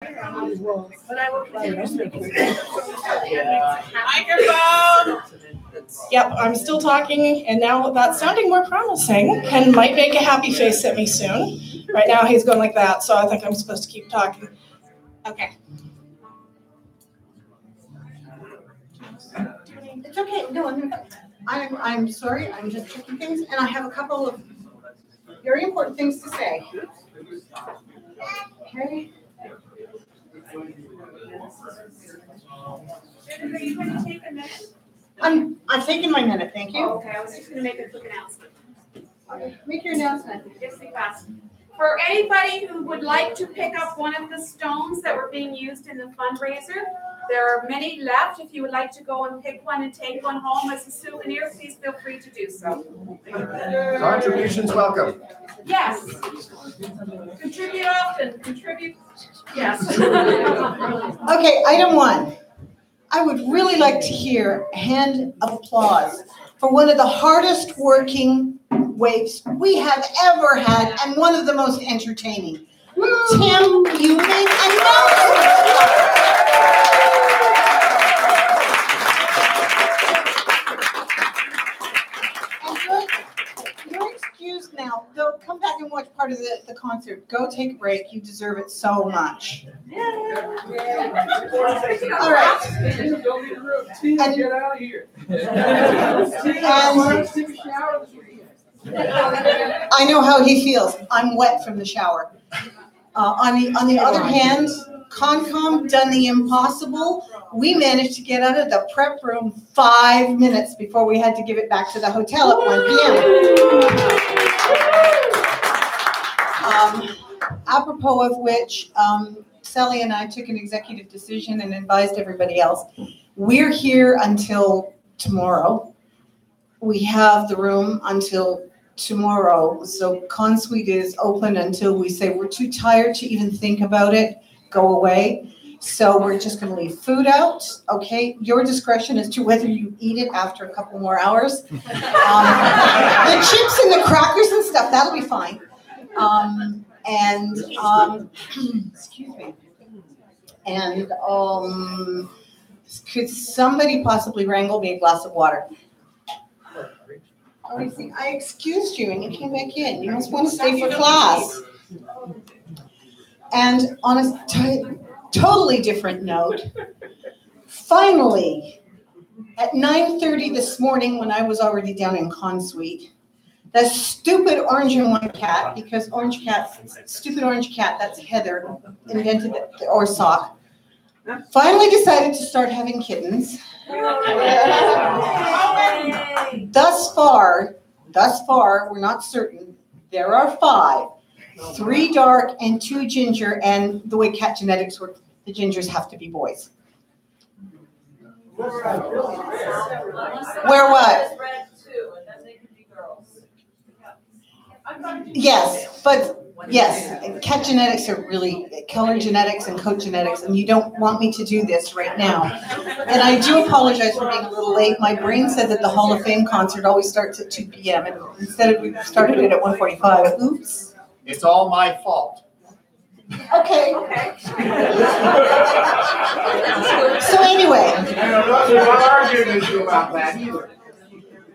But I will continue speaking. Microphone! Yep, I'm still talking, and now that's sounding more promising. Ken might make a happy face at me soon. Right now he's going like that, so I think I'm supposed to keep talking. Okay. It's okay. No, I'm sorry. I'm just checking things, and I have a couple of very important things to say. Okay. Are you going to take a minute? I'm taking my minute. Thank you. Oh, okay, I was just going to make a quick announcement. Make your announcement. Yes, be fast. For anybody who would like to pick up one of the stones that were being used in the fundraiser, there are many left. If you would like to go and pick one and take one home as a souvenir, please feel free to do so. Contributions welcome. Yes. Contribute often. Contribute. Yes. Okay, item 1. I would really like to hear a hand of applause for one of the hardest working waves we have ever had and one of the most entertaining. Tim, you made announcements. You're excused now. Go come back and watch part of the concert. Go take a break. You deserve it so much. All right. And, Get out of here. I know how he feels. I'm wet from the shower. On the other hand, Concom done the impossible. We managed to get out of the prep room 5 minutes before we had to give it back to the hotel at 1 p.m. Apropos of which, Sally and I took an executive decision and advised everybody else. We're here until tomorrow. We have the room until tomorrow. So Consuite is open until we say we're too tired to even think about it. Go away. So we're just going to leave food out. Okay, your discretion as to whether you eat it after a couple more hours. The chips and the crackers and stuff, that'll be fine. Excuse me. And could somebody possibly wrangle me a glass of water? I excused you and you came back in. You must want to stay for class. And on a totally different note, finally, at 9:30 this morning when I was already down in Consuite, that stupid orange and white cat, because stupid orange cat, that's Heather, invented it, or sock, finally decided to start having kittens. Thus far, we're not certain. There are 5, 3 dark and 2 ginger, and the way cat genetics work, the gingers have to be boys. Where what? Yes, but yes, cat genetics are really color genetics and coat genetics, and you don't want me to do this right now. And I do apologize for being a little late. My brain said that the Hall of Fame concert always starts at 2 p.m. and instead we started it at 1:45. Oops. It's all my fault. Okay. So anyway.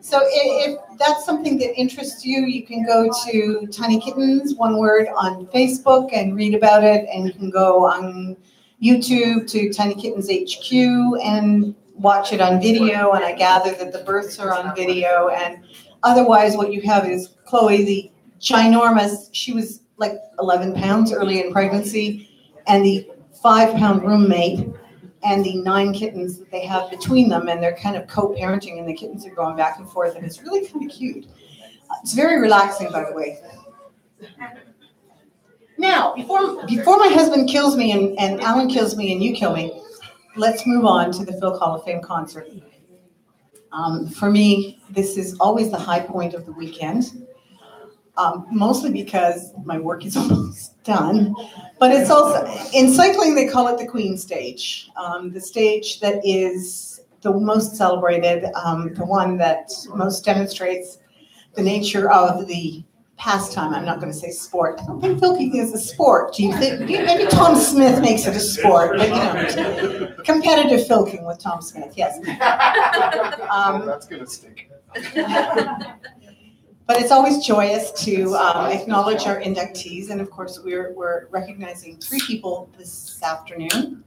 So if that's something that interests you, you can go to Tiny Kittens, one word, on Facebook and read about it. And you can go on YouTube to Tiny Kittens HQ and watch it on video. And I gather that the births are on video. And otherwise what you have is Chloe, the ginormous, she was like 11 pounds early in pregnancy, and the 5-pound roommate, and the 9 kittens that they have between them, and they're kind of co-parenting, and the kittens are going back and forth, and it's really kind of cute. It's very relaxing, by the way. Now, before my husband kills me and Alan kills me and you kill me, let's move on to the Phil Hall of Fame concert. For me, this is always the high point of the weekend. Mostly because my work is almost done, but it's also, in cycling they call it the Queen stage, the stage that is the most celebrated, the one that most demonstrates the nature of the pastime. I'm not going to say sport. I don't think filking is a sport. Do you think? Maybe Tom Smith makes it a sport, but competitive filking with Tom Smith. Yes. That's going to stink. But it's always joyous to acknowledge our inductees, and of course we're recognizing 3 people this afternoon.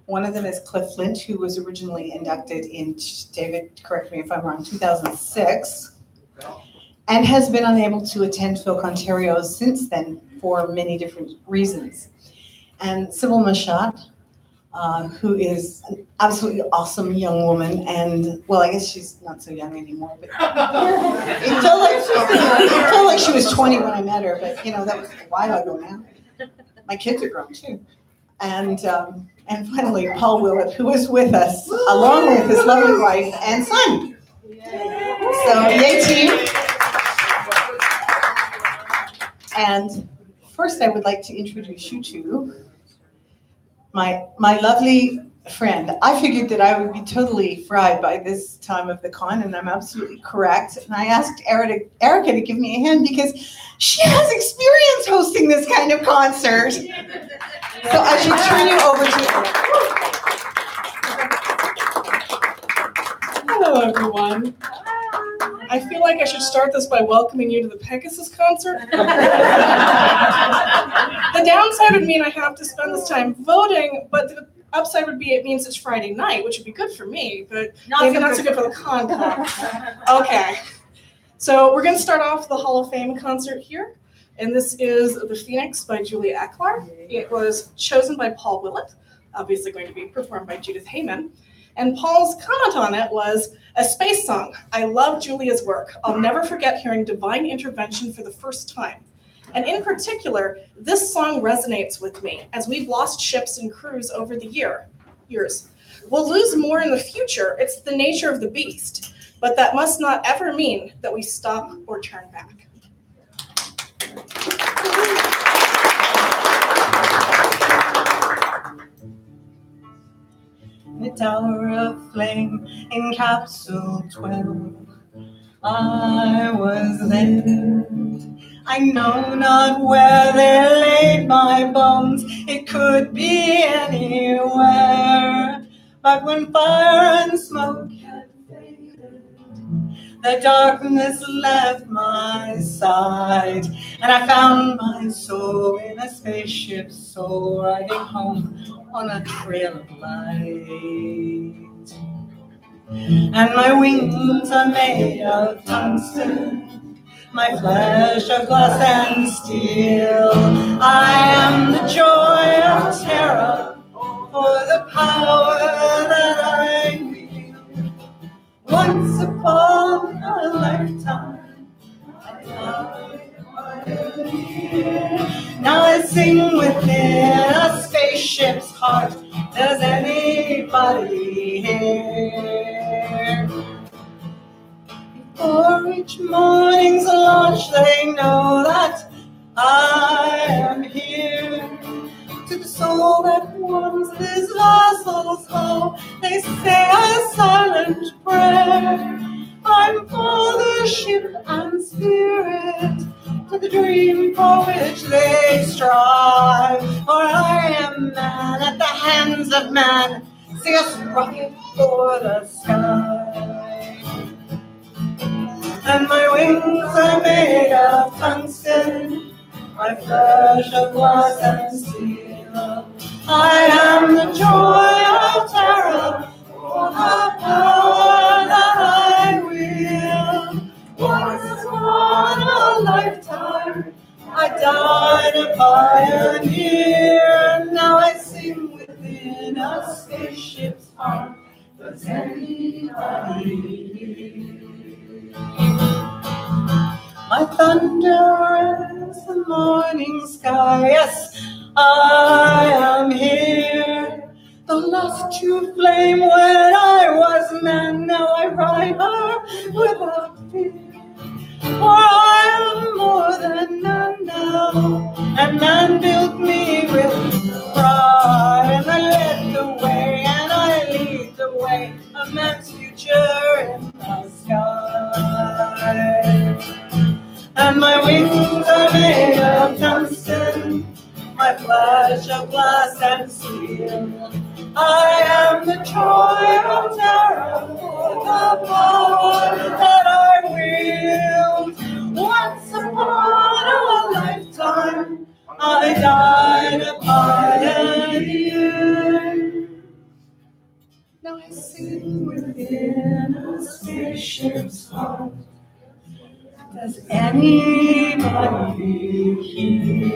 One of them is Cliff Flint, who was originally inducted in, David, correct me if I'm wrong, 2006, and has been unable to attend FilKOntario since then for many different reasons. And Sybil Machat, who is an absolutely awesome young woman, and well, I guess she's not so young anymore, but it felt like she was 20 when I met her, but that was a while ago now. My kids are grown too. And finally, Paul Willett, who is with us, along with his lovely wife and son. So, yay team. And first I would like to introduce you to my lovely friend. I figured that I would be totally fried by this time of the con, and I'm absolutely correct. And I asked Erica to give me a hand because she has experience hosting this kind of concert. So I should turn you over to Erica. Hello, everyone. I feel like I should start this by welcoming you to the Pegasus concert. The downside would mean I have to spend this time voting, but the upside would be it means it's Friday night, which would be good for me, but maybe not so good for the con. Okay. So we're going to start off the Hall of Fame concert here, and this is The Phoenix by Julia Ecklar. It was chosen by Paul Willett, obviously going to be performed by Judith Heyman. And Paul's comment on it was, a space song. I love Julia's work. I'll never forget hearing Divine Intervention for the first time. And in particular, this song resonates with me as we've lost ships and crews over the years. We'll lose more in the future. It's the nature of the beast. But that must not ever mean that we stop or turn back. The Tower of Flame in Capsule 12, I was there. I know not where they laid my bones, it could be anywhere. But when fire and smoke had faded, the darkness left my side, and I found my soul in a spaceship soul riding home on a trail of light. And my wings are made of tungsten, my flesh of glass and steel. I am the joy of terror for the power that I wield. Once upon a lifetime, now I sing within a spaceship's heart. Does anybody hear? Before each morning's launch, they know that I am here. To the soul that warms this vessel's hull, they say a silent prayer. I'm for the ship and spirit, to the dream for which they strive. For I am man at the hands of man, see us rocket for the sky. And my wings are made of tungsten, my flesh of glass and steel. I am the joy of terror, for the power that I wield. Once upon a lifetime, I died a pioneer. Now I sing within a spaceship's heart. Does anybody hear? My thunder is the morning sky. Yes, I am here. The last true flame when I was man. Now I ride her without fear. For I am more than man now, and man built me with pride. And I led the way, and I lead the way, a man's future in the sky. And my wings made of tungsten, my flesh of glass and steel. I am the FilKOntario, the power that I wield. Once upon a lifetime, I died a pioneer. Now I sing Within a spaceship's heart, does anybody hear?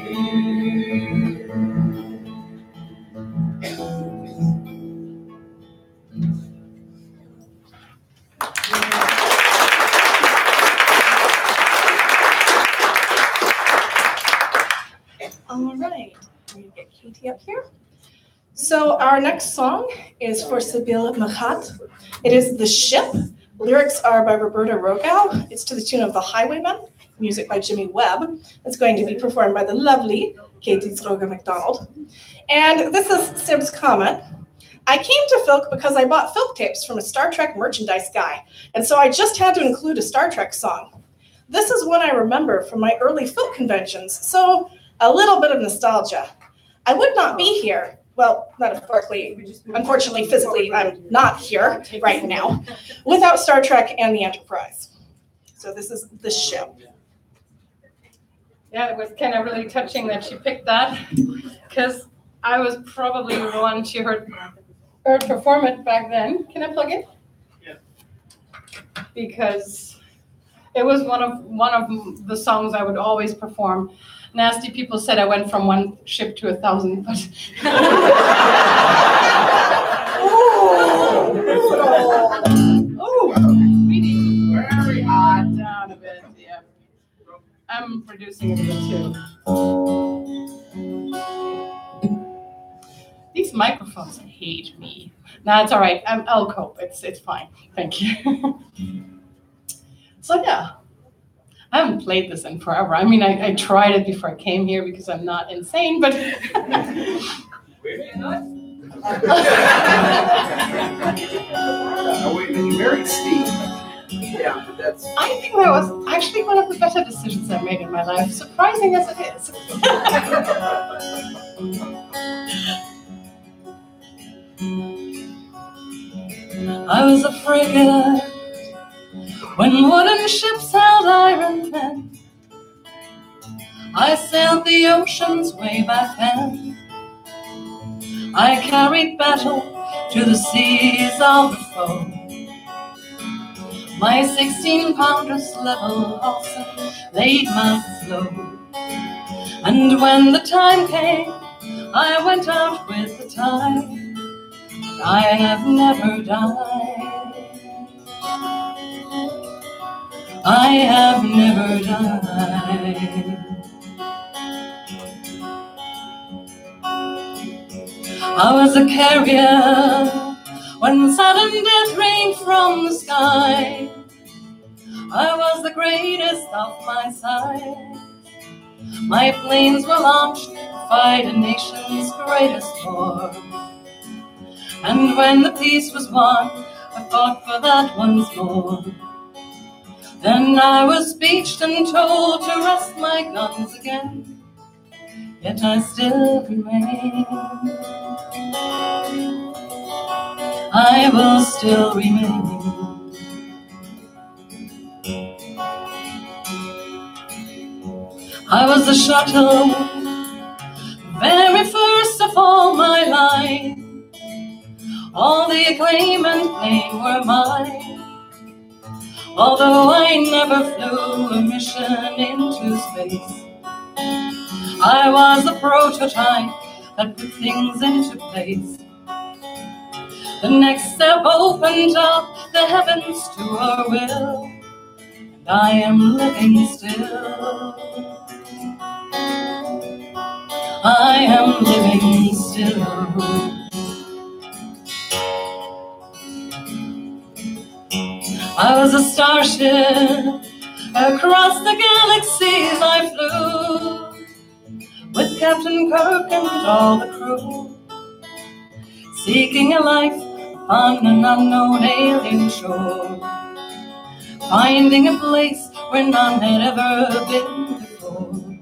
All right, I'm gonna get Katie up here. So our next song is for Sibyl Machat. It is The Ship. Lyrics are by Roberta Rogow. It's to the tune of The Highwayman, music by Jimmy Webb. It's going to be performed by the lovely Katie Stroga McDonald. And this is Sib's comment. I came to Filk because I bought Filk tapes from a Star Trek merchandise guy, and so I just had to include a Star Trek song. This is one I remember from my early Filk conventions, so a little bit of nostalgia. I would not be here. Well, unfortunately, physically, I'm not here right now, without Star Trek and the Enterprise. So this is The Ship. Yeah, it was kind of really touching that she picked that, because I was probably the one she heard perform it back then. Can I plug it? Yeah. Because it was one of the songs I would always perform. Nasty people said I went from one ship to 1,000, but we need to very hard down a bit. Yeah, I'm producing it a bit too. These microphones hate me. No, it's all right. I'll cope. It's fine. Thank you. So yeah. I haven't played this in forever. I mean, I tried it before I came here because I'm not insane, but. Oh, wait, you married Steve. Yeah, but that's. I think that was actually one of the better decisions I've made in my life, surprising as it is. I was a frigate when wooden ships held iron men. I sailed the oceans way back then. I carried battle to the seas of the foe. My 16-pounders level also laid masts low. And when the time came, I went out with the tide. I have never died. I have never died. I was a carrier when sudden death rained from the sky. I was the greatest of my size. My planes were launched to fight a nation's greatest war. And when the peace was won, I fought for that once more. Then I was beached and told to rest my guns again. Yet I still remain. I will still remain. I was the shuttle, very first of all my line. All the acclaim and fame were mine. Although I never flew a mission into space, I was the prototype that put things into place. The next step opened up the heavens to our will, and I am living still. I am living still. I was a starship, across the galaxies I flew, with Captain Kirk and all the crew, seeking a life on an unknown alien shore, finding a place where none had ever been before.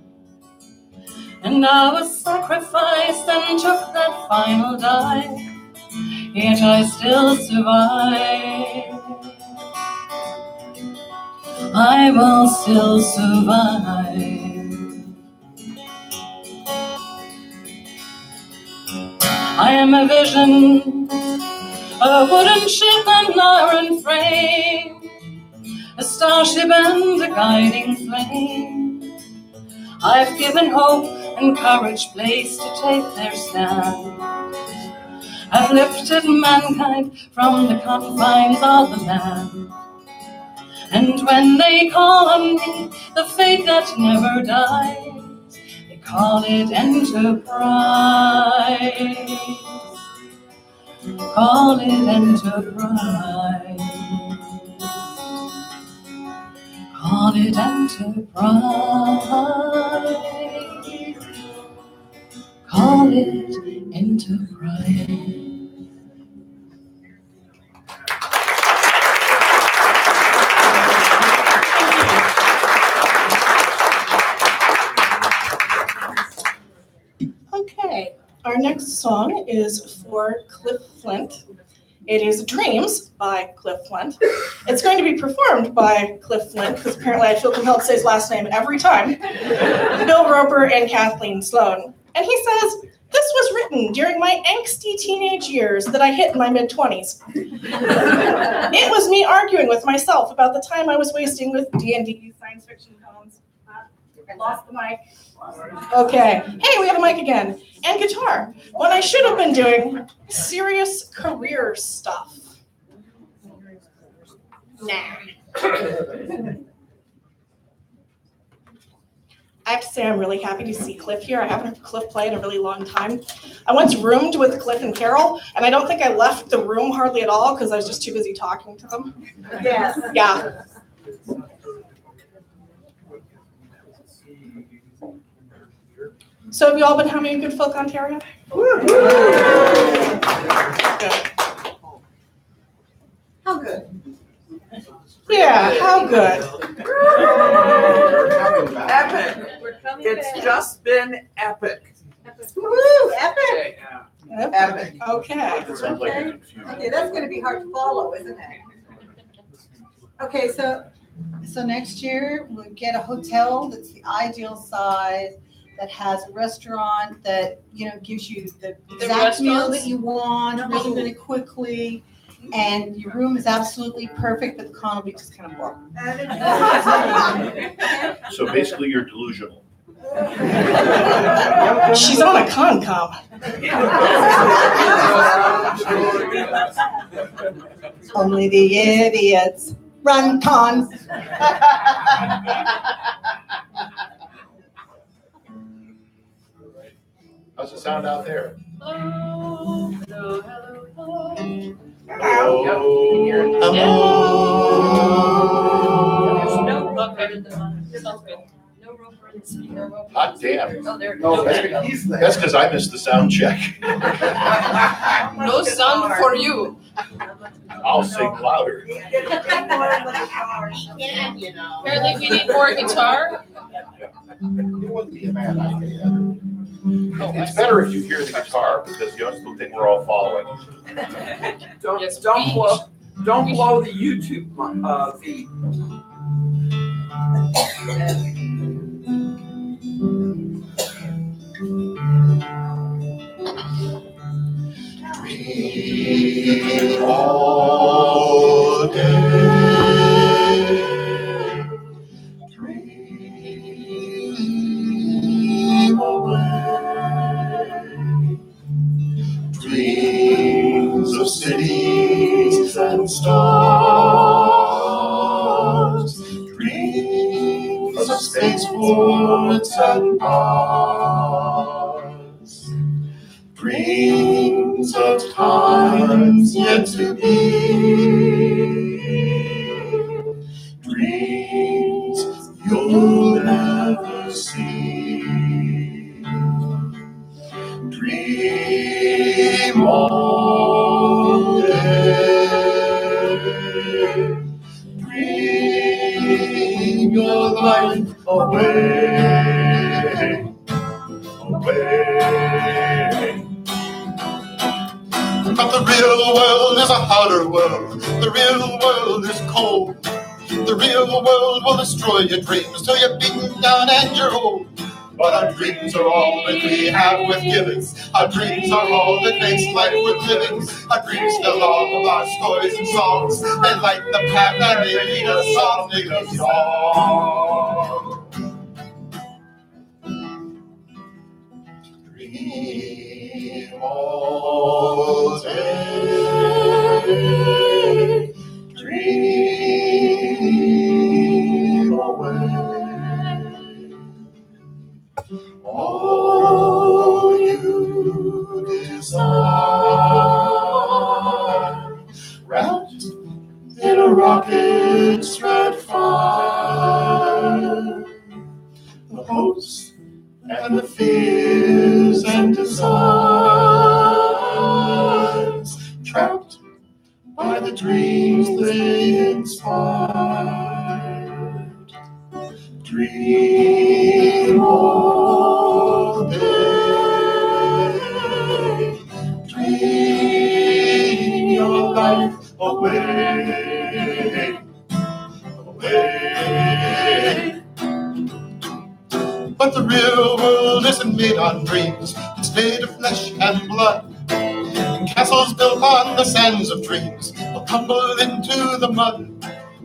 and I was sacrificed and took that final dive, yet I still survive. I will still survive. I am a vision of a wooden ship and iron frame, a starship and a guiding flame. I've given hope and courage place to take their stand. I've lifted mankind from the confines of the land. And when they call on me, the fate that never dies, they call it enterprise. Call it enterprise. Call it enterprise. Call it enterprise. Okay, our next song is for Cliff Flint. It is Dreams by Cliff Flint. It's going to be performed by Cliff Flint, because apparently I feel compelled to say his last name every time, Bill Roper and Kathleen Sloan. And he says, this was written during my angsty teenage years that I hit in my mid-20s. It was me arguing with myself about the time I was wasting with D&D, science fiction films. I lost the mic. Okay. Hey, we have a mic again. And guitar. When I should have been doing serious career stuff. Nah. I have to say I'm really happy to see Cliff here. I haven't heard Cliff play in a really long time. I once roomed with Cliff and Carol, and I don't think I left the room hardly at all because I was just too busy talking to them. Yes. Yeah. So have you all been having a good FilKOntario? Good. How good? Yeah, how good. Epic. It's just been epic. Woo, epic. Epic. Okay. Okay, that's going to be hard to follow, isn't it? Okay, so next year we'll get a hotel that's the ideal size, that has a restaurant that, you know, gives you the exact meal that you want really, really quickly. And your room is absolutely perfect, but the con will be just kind of boring. So basically you're delusional. She's on a con-com. Only the idiots run cons. How's it sound out there? Hello, hello, hello, Hello. Hot damn. That's because I missed the sound check. No sound for you. I'll sing louder. Apparently we need more guitar. It wouldn't be a bad idea. It's better if you hear the guitar because you also think we're all following. Don't blow the YouTube feed. Dream all day. Dream away. Dreams of cities and stars. Dreams of spaceports and bars. Dreams of times yet to be. Dreams you'll never see. Dream all day. Dream your life away. But the real world is a harder world. The real world is cold. The real world will destroy your dreams till you're beaten down and you're old. But our dreams are all that we have worth giving. Our dreams are all that makes life worth living. Our dreams tell all of our stories and songs. They light the path and they lead us on, lead us on. Dream all day. Dream away. All you desire, wrapped in a rocket's red fire. The hopes and the fears and desires, trapped by the dreams they inspired. Dream all day, dream your life away, away. But the real world isn't made on dreams, it's made of flesh and blood. And castles built on the sands of dreams will tumble into the mud.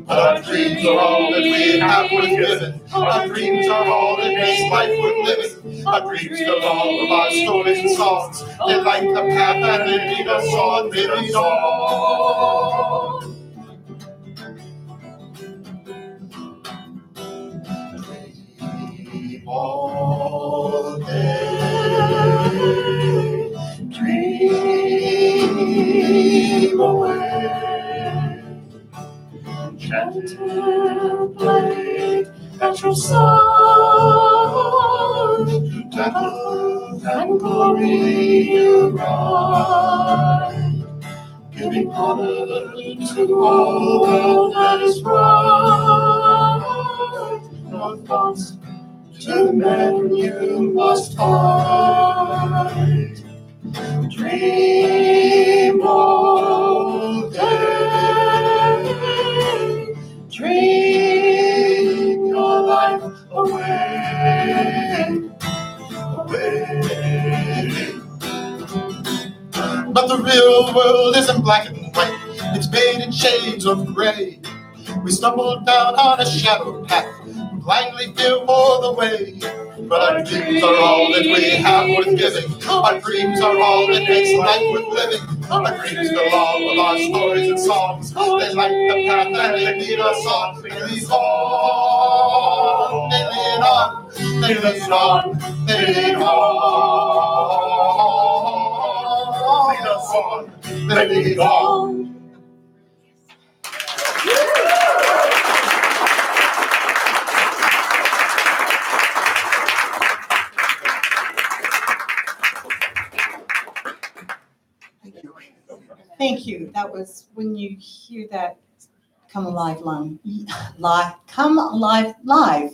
But our dreams are all that we have worth giving. Our dreams are all that makes life worth living. Our dreams tell all of our stories and songs. They light the path and they lead us on, they lead on. Dream all day, dream away. Contemplate at your side, death and glory you ride, giving honor to all that is right. No thoughts to men you must fight. Dream all day, dream your life away, away. But the real world isn't black and white, it's made in shades of gray. We stumbled down on a shadow path, blindly feel for the way. But our dreams are all that we have worth giving. Our dreams are all that makes life worth living. Our dreams tell all of our stories and songs. They light the path and they lead us on. They lead on, they lead on, they lead on, they lead on, lead us on, they lead on. Thank you. That was when you hear that come alive line. Come alive live.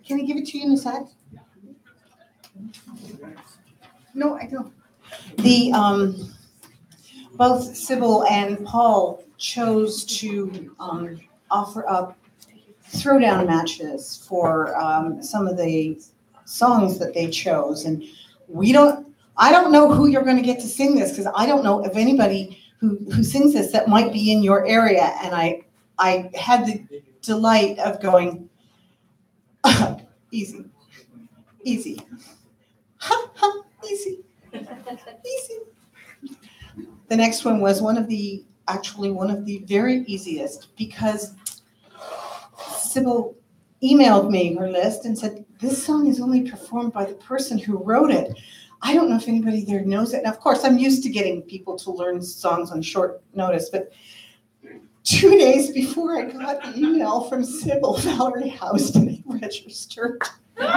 Can I give it to you in a sec? No, I don't. The both Sybil and Paul chose to offer up throwdown matches for some of the songs that they chose, and I don't know who you're going to get to sing this, because I don't know of anybody who sings this that might be in your area. And I had the delight of going, easy, easy, easy, easy. The next one was one of the very easiest, because Sybil emailed me her list and said, this song is only performed by the person who wrote it. I don't know if anybody there knows it. And of course, I'm used to getting people to learn songs on short notice, but 2 days before I got the email from Sybil, Valerie Houston registered. I'm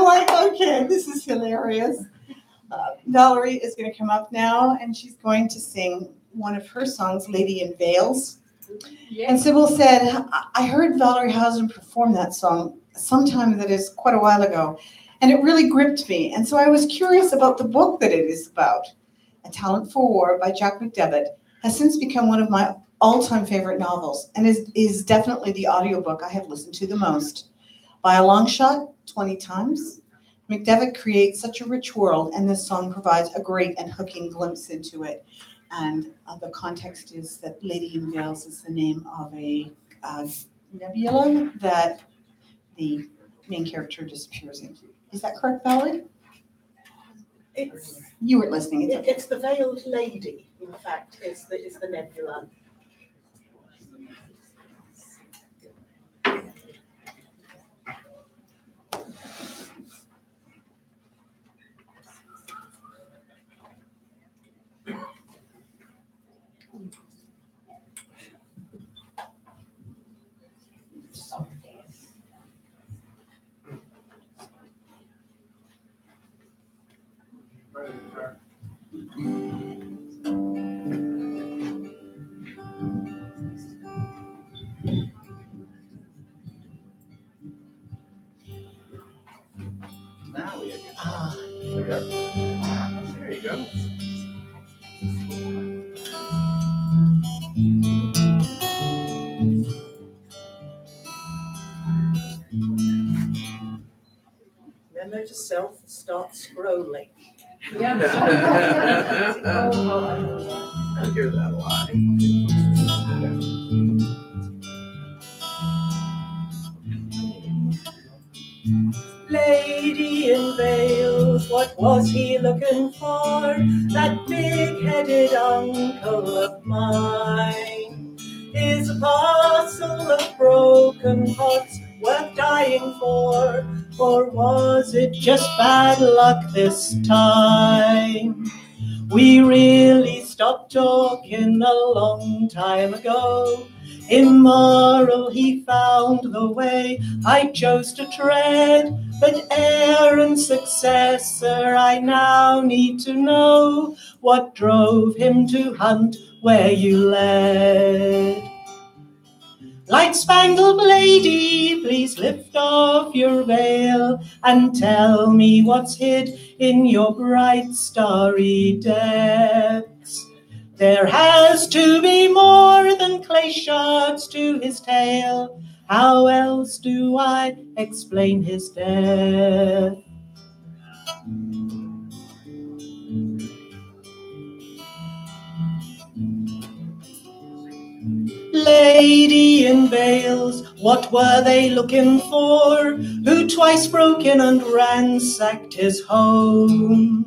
like, okay, this is hilarious. Valerie is going to come up now, and she's going to sing one of her songs, Lady in Veils. And Sybil said, I heard Valerie Houston perform that song sometime that is quite a while ago, and it really gripped me. And so I was curious about the book that it is about. A Talent for War by Jack McDevitt has since become one of my all-time favorite novels, and is definitely the audiobook I have listened to the most. By a long shot, 20 times. McDevitt creates such a rich world, and this song provides a great and hooking glimpse into it. And the context is that Lady in Veils is the name of a nebula that the main character disappears into. Is that correct, Valerie? You weren't listening. It's the Veiled Lady, in fact, is the nebula. Now we have there you go. Then note to self, start scrolling. I hear that a lot. Lady in veils, what was he looking for? That big-headed uncle of mine is a parcel of broken hearts worth dying for. Or was it just bad luck this time? We really stopped talking a long time ago. Immoral, he found the way I chose to tread, but heir and successor, I now need to know what drove him to hunt where you led. Light-spangled lady, please lift off your veil and tell me what's hid in your bright starry depths. There has to be more than clay shards to his tale. How else do I explain his death? Lady in veils, what were they looking for? Who twice broke in and ransacked his home?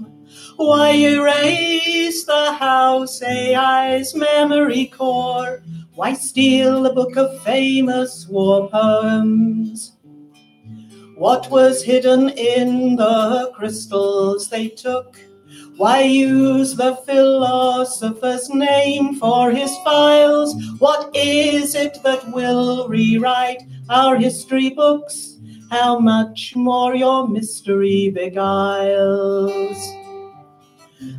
Why erase the house AI's memory core? Why steal the book of famous war poems? What was hidden in the crystals they took? Why use the philosopher's name for his files? What is it that will rewrite our history books? How much more your mystery beguiles?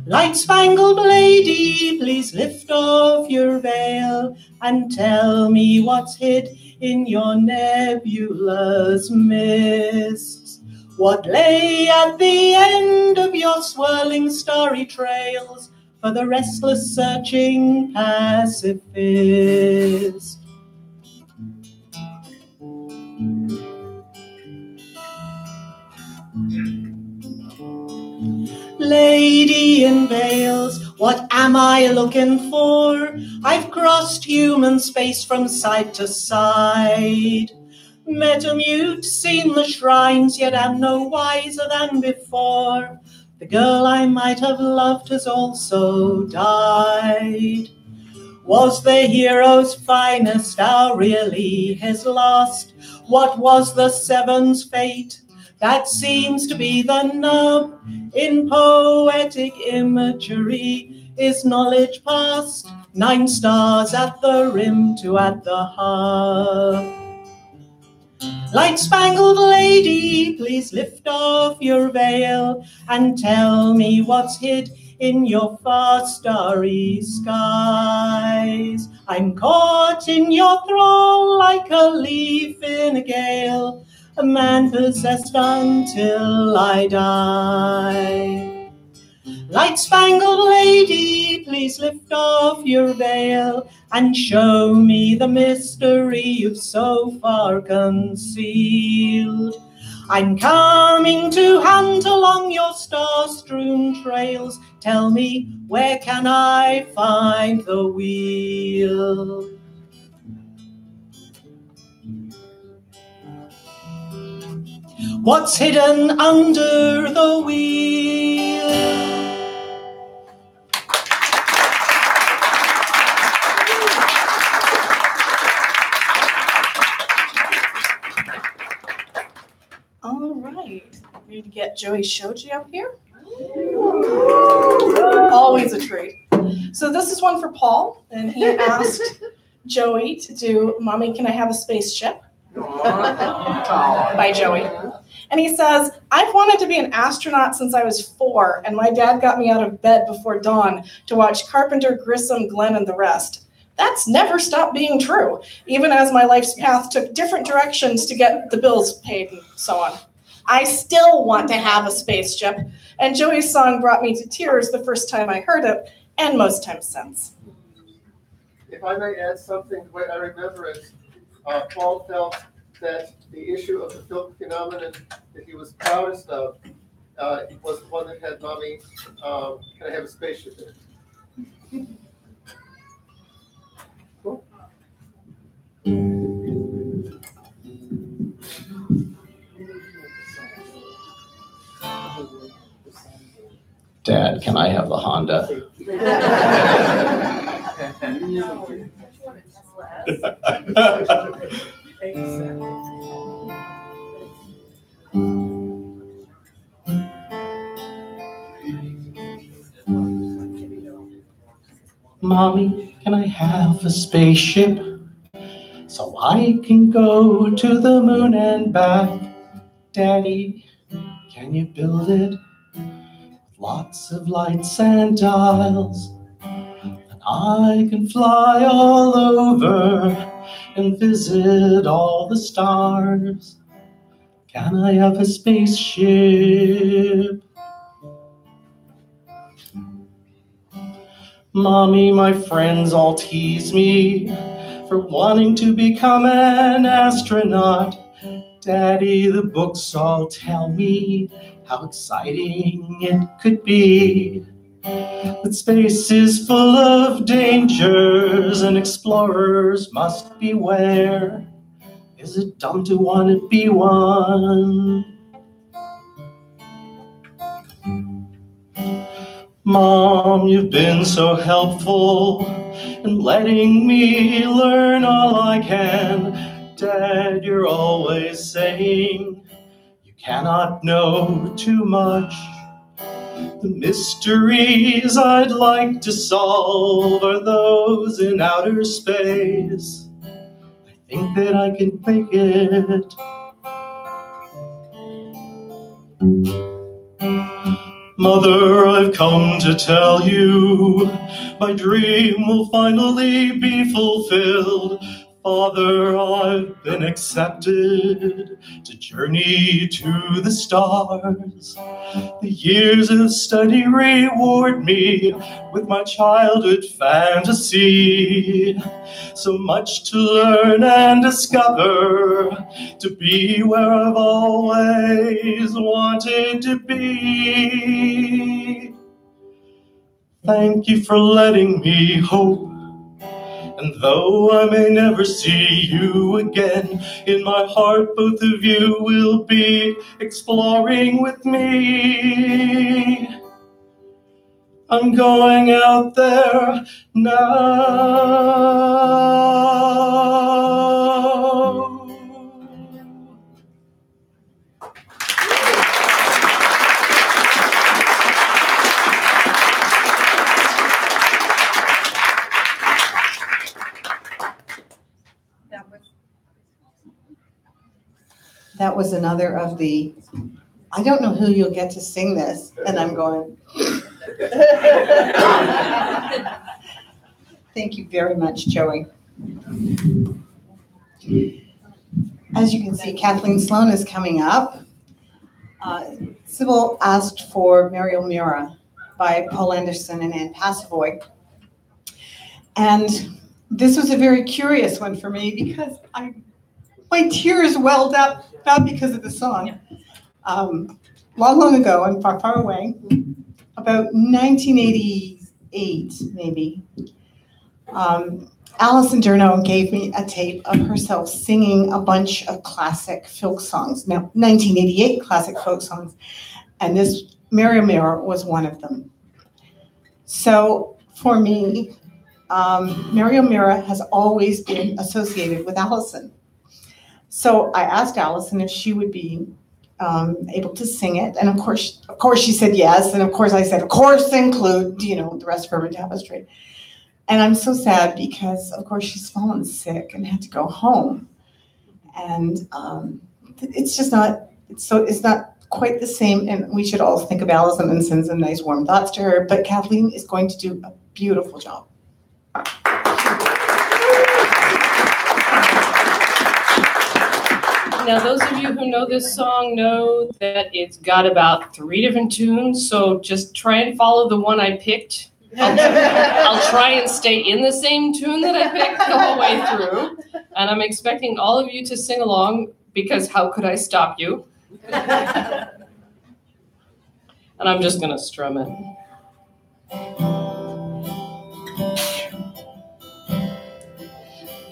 Light-spangled lady, please lift off your veil and tell me what's hid in your nebula's mists. What lay at the end of your swirling starry trails for the restless searching pacifist? Lady in veils, what am I looking for? I've crossed human space from side to side. Met a mute, seen the shrines, yet am no wiser than before. The girl I might have loved has also died. Was the hero's finest hour really his last? What was the seven's fate? That seems to be the nub in poetic imagery. Is knowledge past? 9 stars at the rim, 2 at the hub. Light-spangled lady, please lift off your veil and tell me what's hid in your far starry skies. I'm caught in your thrall like a leaf in a gale. a man possessed until I die. Light-spangled lady, please lift off your veil and show me the mystery you've so far concealed. I'm coming to hunt along your star-strewn trails. Tell me, where can I find the wheel? What's hidden under the wheel? All right, ready to get Joey Shoji up here? Always a treat. So this is one for Paul, and he asked Joey to do "Mommy, Can I Have a Spaceship?" by Joey. And he says, I've wanted to be an astronaut since I was 4, and my dad got me out of bed before dawn to watch Carpenter, Grissom, Glenn, and the rest. That's never stopped being true, even as my life's path took different directions to get the bills paid and so on. I still want to have a spaceship, and Joey's song brought me to tears the first time I heard it, and most times since. If I may add something, the way I remember it, Paul felt that the issue of the film phenomenon that he was proudest of was the one that had "Mommy, Can I Have a Spaceship?" in it. Cool. Dad, can I have the Honda? Mommy, can I have a spaceship so I can go to the moon and back? Daddy, can you build it with lots of lights and dials? And I can fly all over and visit all the stars. Can I have a spaceship? Mommy, my friends all tease me for wanting to become an astronaut. Daddy, the books all tell me how exciting it could be. But space is full of dangers and explorers must beware. Is it dumb to want to be one? Mom, you've been so helpful in letting me learn all I can. Dad, you're always saying you cannot know too much. The mysteries I'd like to solve are those in outer space. I think that I can make it. Mother, I've come to tell you, my dream will finally be fulfilled. Father, I've been accepted to journey to the stars. The years of study reward me with my childhood fantasy. So much to learn and discover, to be where I've always wanted to be. Thank you for letting me hope. And though I may never see you again, in my heart both of you will be exploring with me. I'm going out there now. That was another of the, I don't know who you'll get to sing this, and I'm going. Thank you very much, Joey. As you can see, Kathleen Sloan is coming up. Sybil asked for Mary O'Meara by Paul Anderson and Anne Passavoy. And this was a very curious one for me because my tears welled up, not because of the song. Long ago and far, far away, about 1988 maybe, Alison Durno gave me a tape of herself singing a bunch of classic folk songs, now 1988 classic folk songs, and this Mary O'Meara was one of them. So for me, Mary O'Meara has always been associated with Alison. So I asked Alison if she would be able to sing it, and of course she said yes, and of course I said, of course include, the rest of Urban Tapestry. And I'm so sad because, of course, she's fallen sick and had to go home. And it's just not, it's not quite the same. And we should all think of Alison and send some nice warm thoughts to her. But Kathleen is going to do a beautiful job. Now, those of you who know this song know that it's got about 3 different tunes. So just try and follow the one I picked. I'll try and stay in the same tune that I picked the whole way through. And I'm expecting all of you to sing along because how could I stop you? And I'm just going to strum it.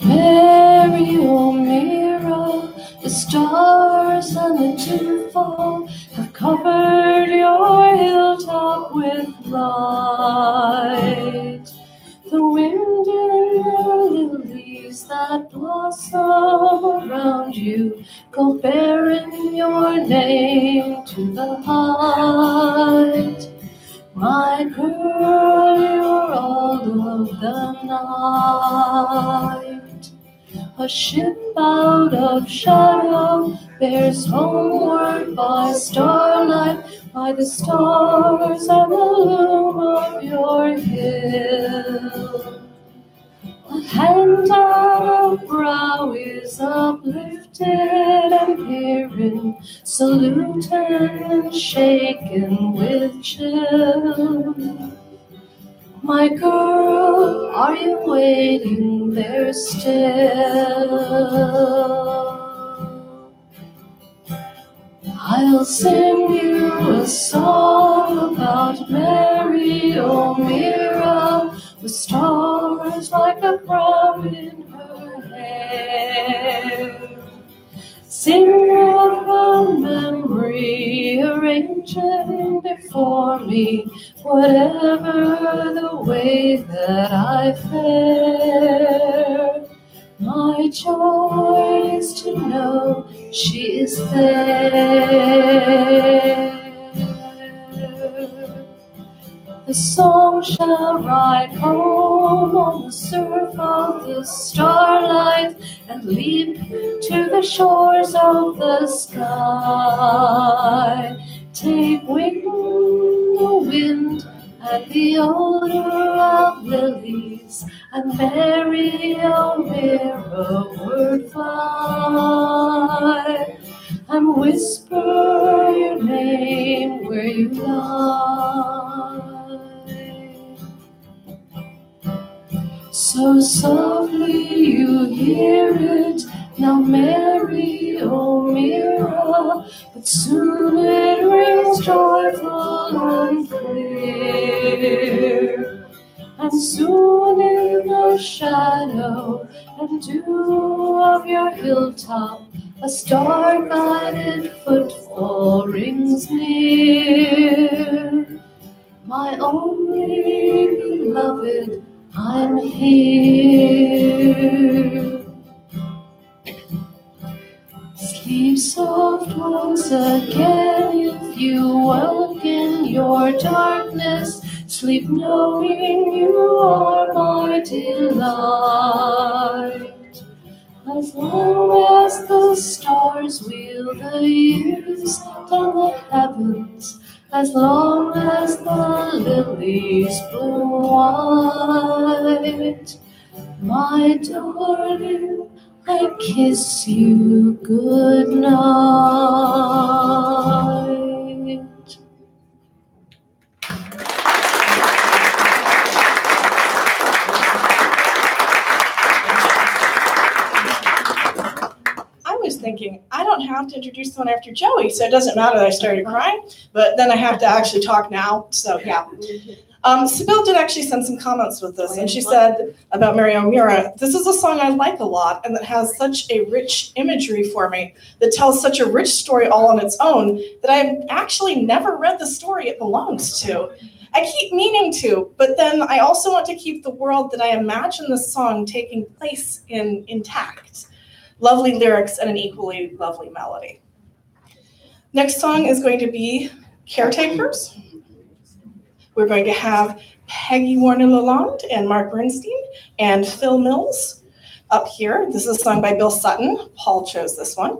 Mary O'Meara, the stars and the dew-fall have covered your hilltop with light. The wind and the lilies that blossom around you go bearing your name to the height. My girl, you're all of the night. A ship out of shadow bears homeward by starlight, by the stars and the loom of your hill. A hand on a brow is uplifted and peering, saluted and shaken with chill. My girl, are you waiting there still? I'll sing you a song about Mary O'Meara, with stars like a crown in her hair. Sing of her memory, arranging before me whatever the way that I fare. My joy is to know she is there. The song shall ride home on the surf of the starlight and leap to the shores of the sky. Take wing, the wind, and the odor of lilies, and Mary O'Meara word fly, and whisper your name where you lie. So softly you hear it now, Mary O'Meara, but soon it rings joyful and clear. And soon in the shadow and dew of your hilltop, a star-guided footfall rings near. My only beloved, I'm here. Sleep soft once again if you woke in your darkness. Sleep knowing you are my delight. As long as the stars wheel the years down the heavens, as long as the lilies bloom white, my darling, I kiss you good night. I was thinking, I don't have to introduce the one after Joey, so it doesn't matter that I started crying, but then I have to actually talk now, so yeah. Sybil did actually send some comments with this, and she said about Mary O'Meara, this is a song I like a lot, and that has such a rich imagery for me, that tells such a rich story all on its own, that I've actually never read the story it belongs to. I keep meaning to, but then I also want to keep the world that I imagine this song taking place in intact. Lovely lyrics and an equally lovely melody. Next song is going to be Caretakers. We're going to have Peggy Warner-Lalonde and Mark Bernstein and Phil Mills up here. This is a song by Bill Sutton. Paul chose this one.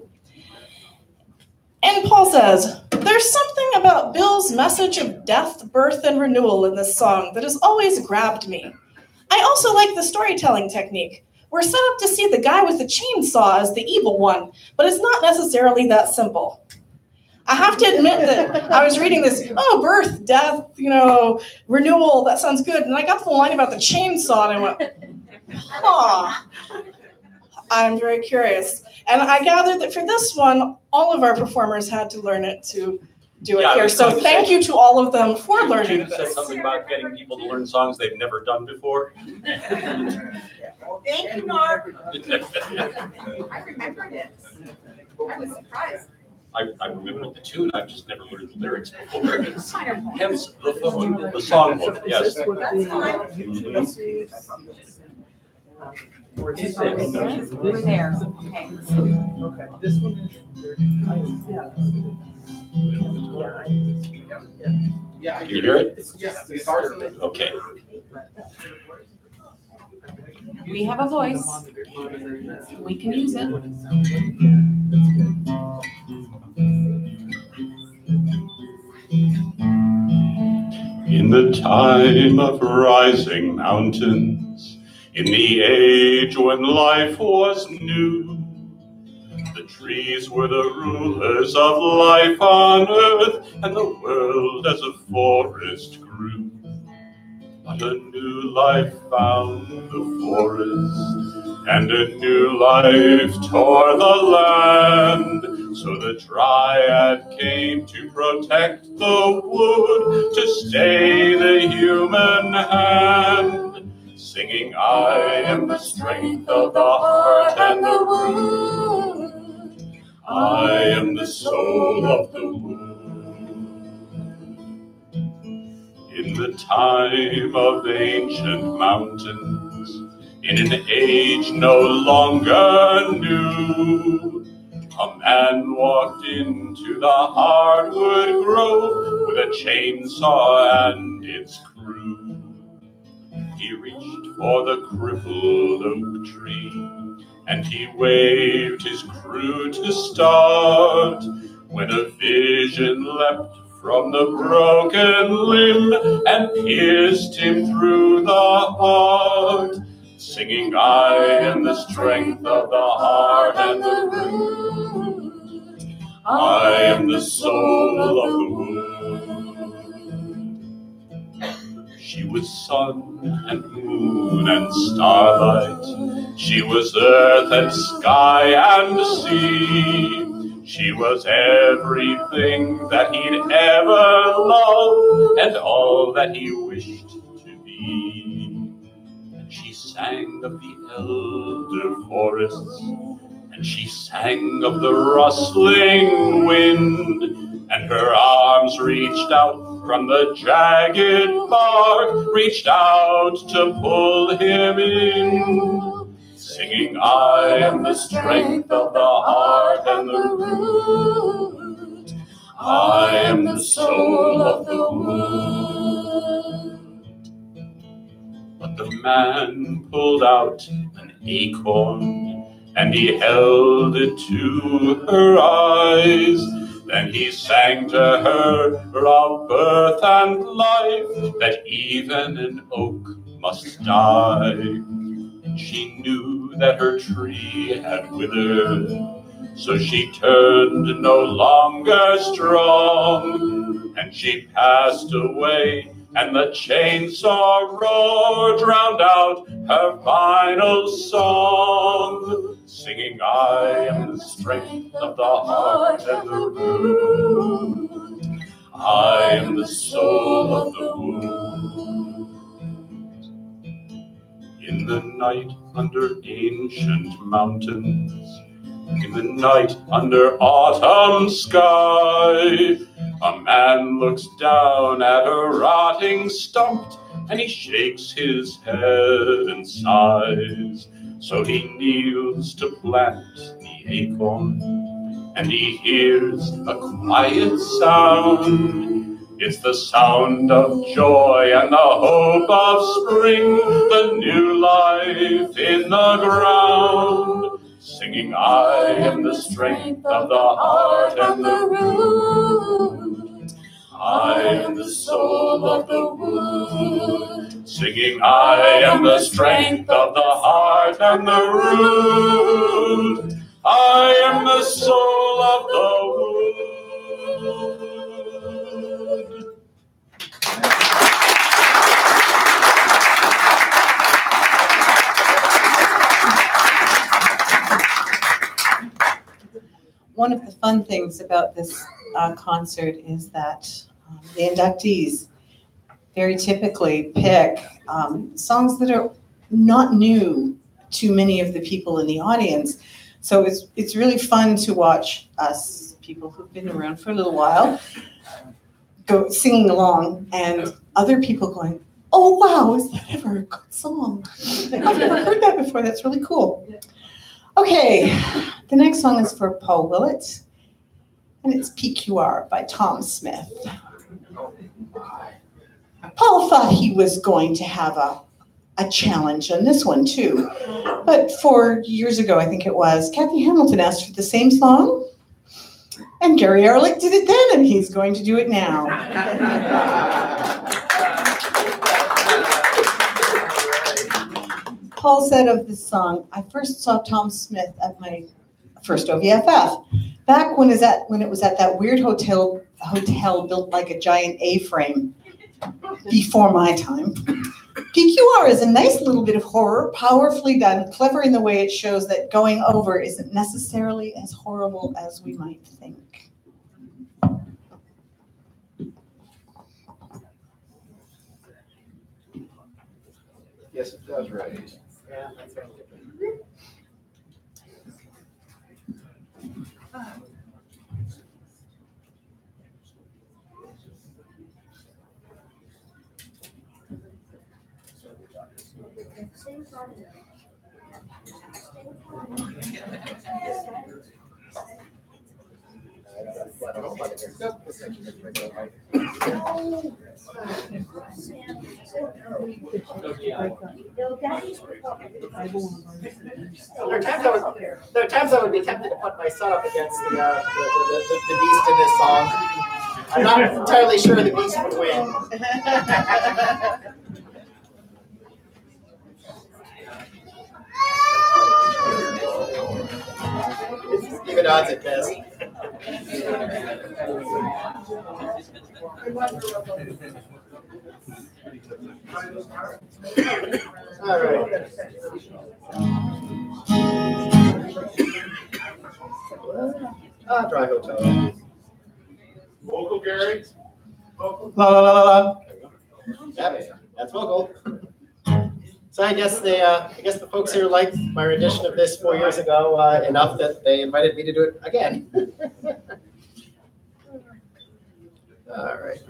And Paul says, there's something about Bill's message of death, birth, and renewal in this song that has always grabbed me. I also like the storytelling technique. We're set up to see the guy with the chainsaw as the evil one, but it's not necessarily that simple. I have to admit that I was reading this, birth, death, renewal, that sounds good. And I got to the line about the chainsaw and I went, I'm very curious. And I gathered that for this one, all of our performers had to learn it to do it here. So thank you to all of them for learning this. You said something about getting people to learn songs they've never done before. Thank you, Mark. I remembered it. I was surprised. I remember the tune, I've just never learned the lyrics before. Hence the song book, yes. That's fine. We're there. Okay. Okay. This one is. Yeah. Can you hear it? Yes. Okay. We have a voice. We can use it. In the time of rising mountains, in the age when life was new, the trees were the rulers of life on earth, and the world as a forest grew. But a new life found the forest, and a new life tore the land. So the Dryad came to protect the wood, to stay the human hand, singing, I am the strength of the heart and the wood. I am the soul of the wood. In the time of ancient mountains, in an age no longer new, a man walked into the hardwood grove with a chainsaw and its crew. He reached for the crippled oak tree, and he waved his crew to start, when a vision leapt from the broken limb and pierced him through the heart, singing, I am the strength of the heart and the root. I am the soul of the wood. She was sun and moon and starlight. She was earth and sky and sea. She was everything that he'd ever loved and all that he wished to be. And she sang of the elder forests, and she sang of the rustling wind, and her arms reached out from the jagged bark, reached out to pull him in, singing, I am the strength of the heart and the root. I am the soul of the wood. But the man pulled out an acorn, and he held it to her eyes. Then he sang to her of birth and life, that even an oak must die. She knew knew that her tree had withered, so she turned no longer strong, and she passed away, and the chainsaw roar drowned out her final song, singing, I am the strength of the heart and the root. I am the soul of the wood. In the night under ancient mountains, in the night under autumn sky, a man looks down at a rotting stump, and he shakes his head and sighs. So he kneels to plant the acorn, and he hears a quiet sound. It's the sound of joy and the hope of spring, the new life in the ground, singing, I am the strength of the heart and the root. I am the soul of the wood, singing, I am the strength of the heart and the root. I am the soul of the wood. One of the fun things about this concert is that the inductees very typically pick songs that are not new to many of the people in the audience. So it's really fun to watch us, people who've been around for a little while, go singing along, and other people going, oh wow, is that ever a good song? I've never heard that before, that's really cool. Okay, the next song is for Paul Willett, and it's PQR by Tom Smith. Paul thought he was going to have a challenge on this one too, but 4 years ago, I think it was, Kathy Hamilton asked for the same song, and Gary Ehrlich did it then, and he's going to do it now. Paul said of this song, I first saw Tom Smith at my first OVFF, back when it was at that weird hotel built like a giant A-frame, before my time. PQR is a nice little bit of horror, powerfully done, clever in the way it shows that going over isn't necessarily as horrible as we might think. Yes, it does, right? Yeah, that's right. There are times I would be tempted to put my son up against the beast in this song. I'm not entirely sure the beast would win. It's even odds at best. All right. Dry hotel. Vocal, Gary? La la la la la. That's vocal. So I guess the folks here liked my rendition of this 4 years ago enough that they invited me to do it again. All right.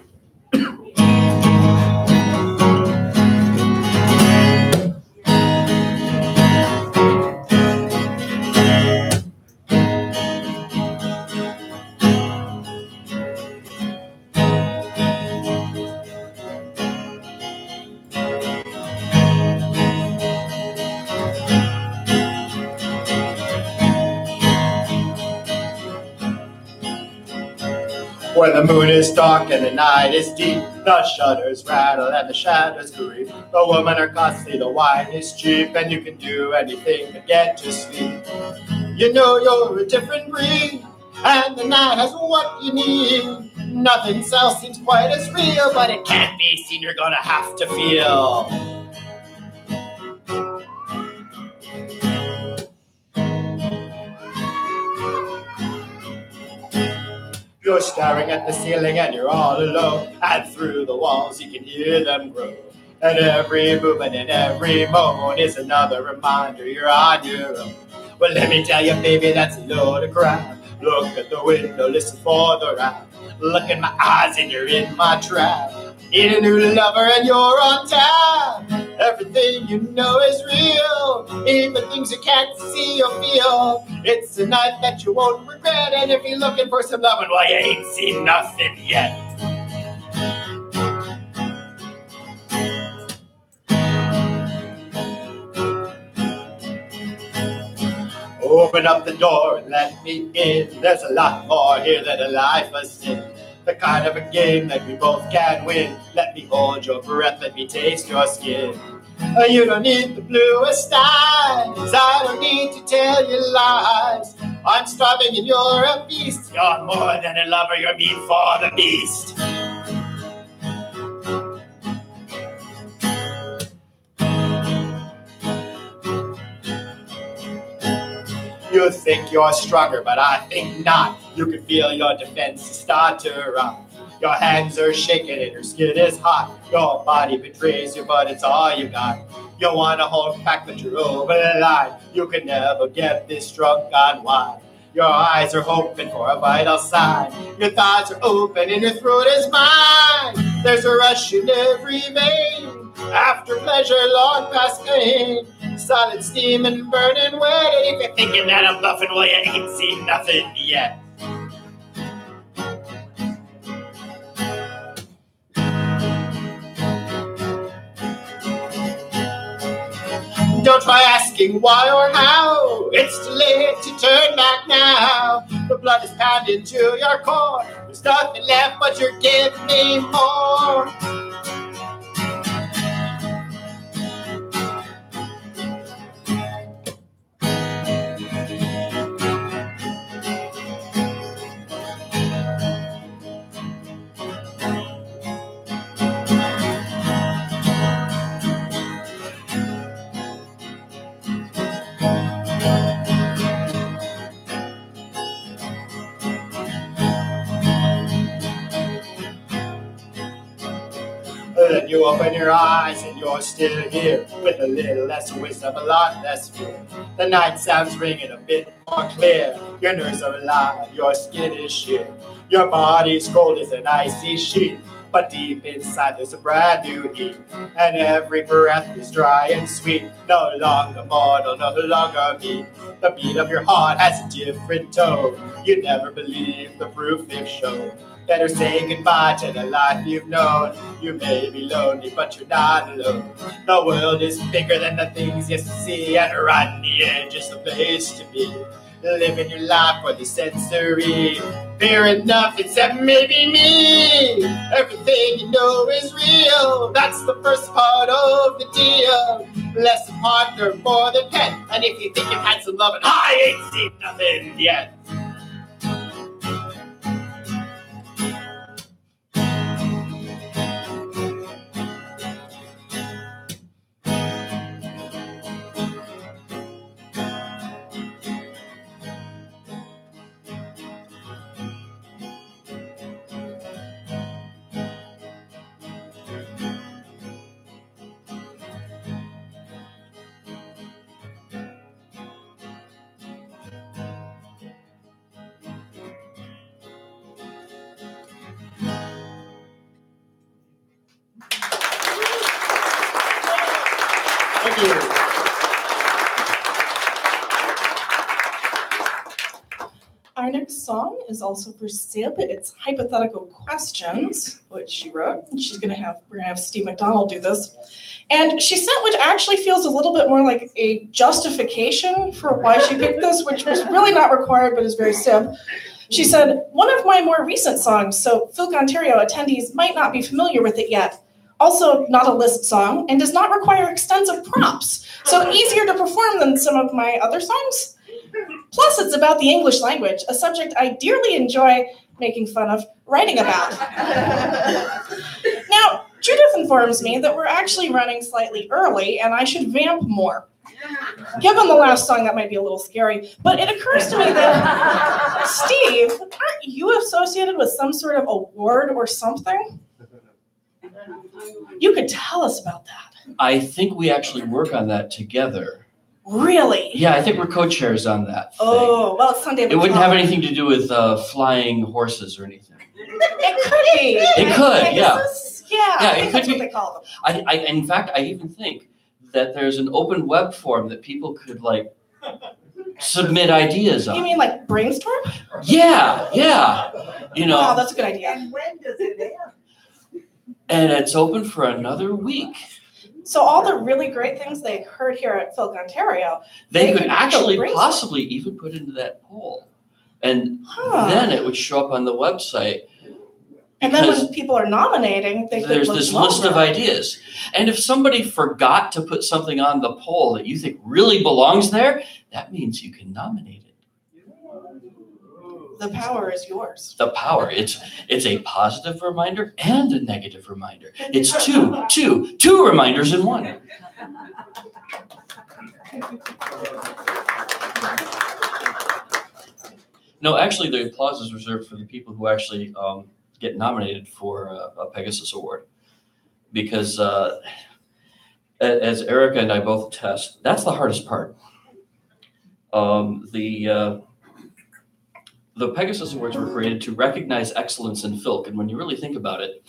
Where the moon is dark and the night is deep, the shutters rattle and the shadows creep. The women are costly, the wine is cheap, and you can do anything but get to sleep. You know you're a different breed, and the night has what you need. Nothing else seems quite as real, but it can't be seen, you're gonna have to feel. You're staring at the ceiling and you're all alone, and through the walls you can hear them grow. And every movement and every moan is another reminder you're on your own. Well, let me tell you, baby, that's a load of crap. Look at the window, listen for the rap. Look in my eyes and you're in my trap. Need a new lover and you're on tap. Everything you know is real, even things you can't see or feel. It's a night that you won't regret, and if you're looking for some loving, well, you ain't seen nothing yet. Open up the door and let me in. There's a lot more here than a life of sin. The kind of a game that we both can win. Let me hold your breath, let me taste your skin. You don't need the bluest eyes, I don't need to tell you lies. I'm starving and you're a beast. You're more than a lover, you're meat for the beast. You think you're stronger, but I think not. You can feel your defenses start to rot. Your hands are shaking and your skin is hot. Your body betrays you, but it's all you got. You want to hold back, but you're over the line. You can never get this drunk on wine. Your eyes are hoping for a vital sign. Your thighs are open and your throat is mine. There's a rush in every vein. After pleasure, long past pain. Solid steam and burning wet. And if you're thinking that I'm bluffing, well, you ain't seen nothing yet. Don't try asking why or how. It's too late to turn back now. The blood is pounding to your core. There's nothing left but you're giving me more. Then you open your eyes and you're still here, with a little less wisdom, a lot less fear. The night sounds ringing a bit more clear. Your nerves are alive, your skin is sheer. Your body's cold as an icy sheet, but deep inside there's a brand new heat. And every breath is dry and sweet, no longer mortal, no longer me. The beat of your heart has a different tone. You never believe the proof they've shown. Better say goodbye to the life you've known. You may be lonely, but you're not alone. The world is bigger than the things you see, and right on the edge is the place to be. Living your life for the sensory. Fear enough, except maybe me. Everything you know is real. That's the first part of the deal. Less than partner, more than pet. And if you think you've had some loving, I ain't seen nothing yet. Thank you. Our next song is also for Sib. It's hypothetical questions, which she wrote. And we're gonna have Steve McDonald do this. And she sent what actually feels a little bit more like a justification for why she picked this, which was really not required, but is very Sib. She said, one of my more recent songs, so FilKOntario attendees might not be familiar with it yet. Also not a list song and does not require extensive prompts, so easier to perform than some of my other songs. Plus, it's about the English language, a subject I dearly enjoy making fun of, writing about. Now, Judith informs me that we're actually running slightly early and I should vamp more. Given the last song, that might be a little scary, but it occurs to me that, Steve, aren't you associated with some sort of award or something? You could tell us about that. I think we actually work on that together. Really? Yeah, I think we're co-chairs on that thing. Oh, well, it's Sunday. It wouldn't have anything to do with flying horses or anything. It could be. It could, yeah. Yeah, it could that's be. what they call them. In fact, I even think that there's an open web form that people could submit ideas on. You mean like brainstorm? Yeah. Wow, that's a good idea. And when does it end? And it's open for another week. So all the really great things they heard here at FilKOntario, they could actually possibly even put into that poll. And then it would show up on the website. And then when people are nominating, they could there's look this longer. list of ideas. And if somebody forgot to put something on the poll that you think really belongs there, that means you can nominate it. The power is yours. The power. It's a positive reminder and a negative reminder. It's two reminders in one. No, actually, the applause is reserved for the people who actually get nominated for a Pegasus Award. Because as Erica and I both attest, that's the hardest part. The Pegasus Awards were created to recognize excellence in Filk, and when you really think about it,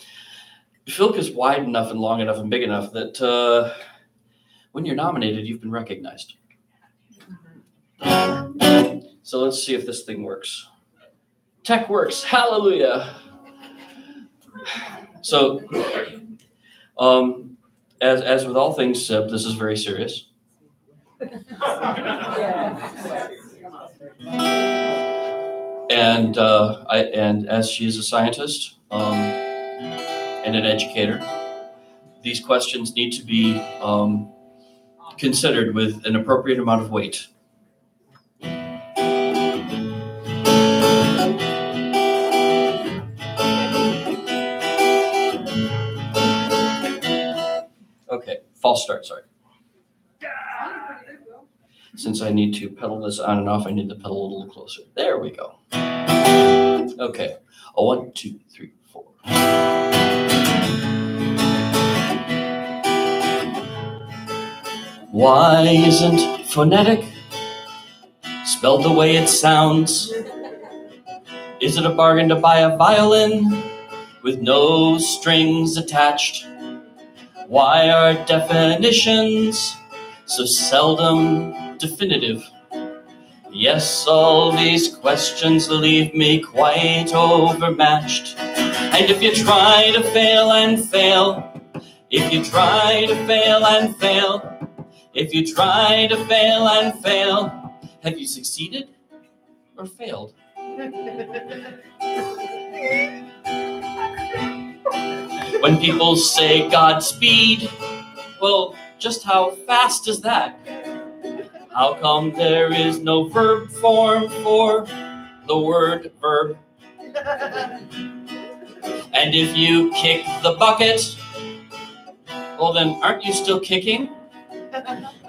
Filk is wide enough and long enough and big enough that when you're nominated, you've been recognized. So let's see if this thing works. Tech works, hallelujah. So, as with all things SIB, this is very serious. And as she is a scientist and an educator, these questions need to be considered with an appropriate amount of weight. Okay, false start, sorry. Since I need to pedal this on and off, I need to pedal a little closer. There we go. Okay, 1, 2, 3, 4. Why isn't phonetic spelled the way it sounds? Is it a bargain to buy a violin with no strings attached? Why are definitions so seldom definitive? Yes, all these questions leave me quite overmatched. And if you try to fail and fail, if you try to fail and fail, if you try to fail and fail, have you succeeded or failed? When people say Godspeed, well, just how fast is that? How come there is no verb form for the word verb? And if you kick the bucket, well then aren't you still kicking?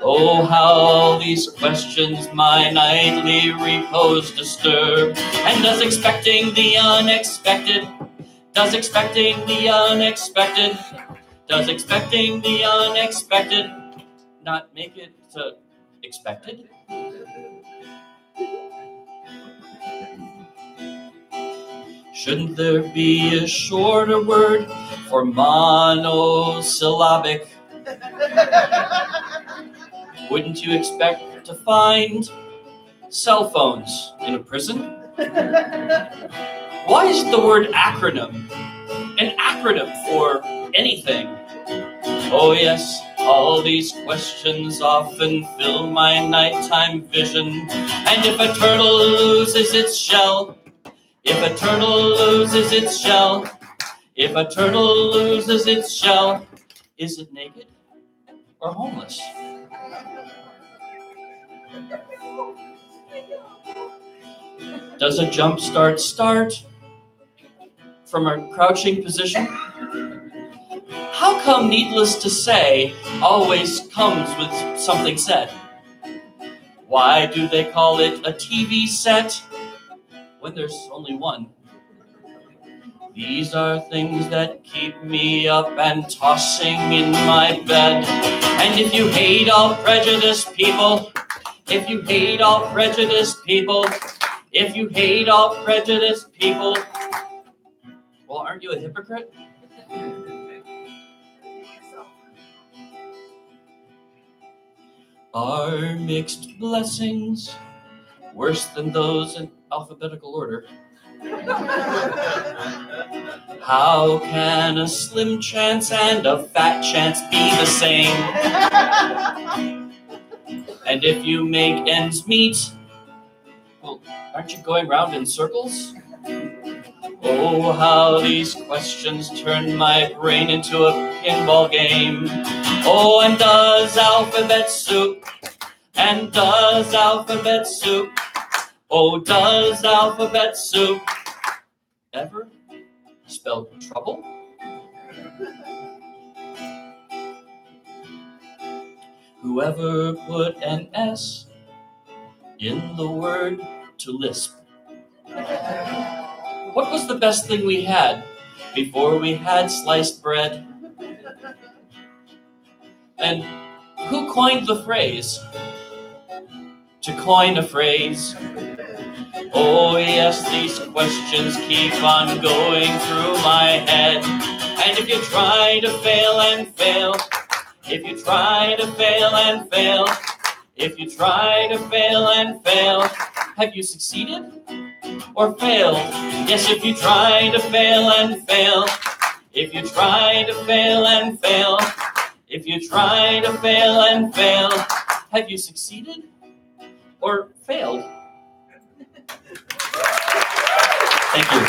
Oh, how these questions my nightly repose disturb. And does expecting the unexpected, does expecting the unexpected, does expecting the unexpected not make it expected? Shouldn't there be a shorter word for monosyllabic? Wouldn't you expect to find cell phones in a prison? Why is the word acronym an acronym for anything? Oh yes, all these questions often fill my nighttime vision. And if a turtle loses its shell, If a turtle loses its shell, if a turtle loses its shell, is it naked or homeless? Does a jump start from a crouching position? How come needless to say always comes with something said? Why do they call it a TV set when there's only one? These are things that keep me up and tossing in my bed. And if you hate all prejudiced people, if you hate all prejudiced people, if you hate all prejudiced people, well, aren't you a hypocrite? Are mixed blessings worse than those in alphabetical order? How can a slim chance and a fat chance be the same? And if you make ends meet, well, aren't you going round in circles? Oh, how these questions turn my brain into a pinball game. Oh, and does alphabet soup, and does alphabet soup, oh, does alphabet soup ever spell trouble? Whoever put an S in the word to lisp? What was the best thing we had before we had sliced bread? And who coined the phrase? To coin a phrase. Oh yes, these questions keep on going through my head. And if you try to fail and fail, if you try to fail and fail, if you try to fail and fail, have you succeeded or failed? Yes, if you try to fail and fail, if you try to fail and fail, if you try to fail and fail, have you succeeded or failed? Thank you.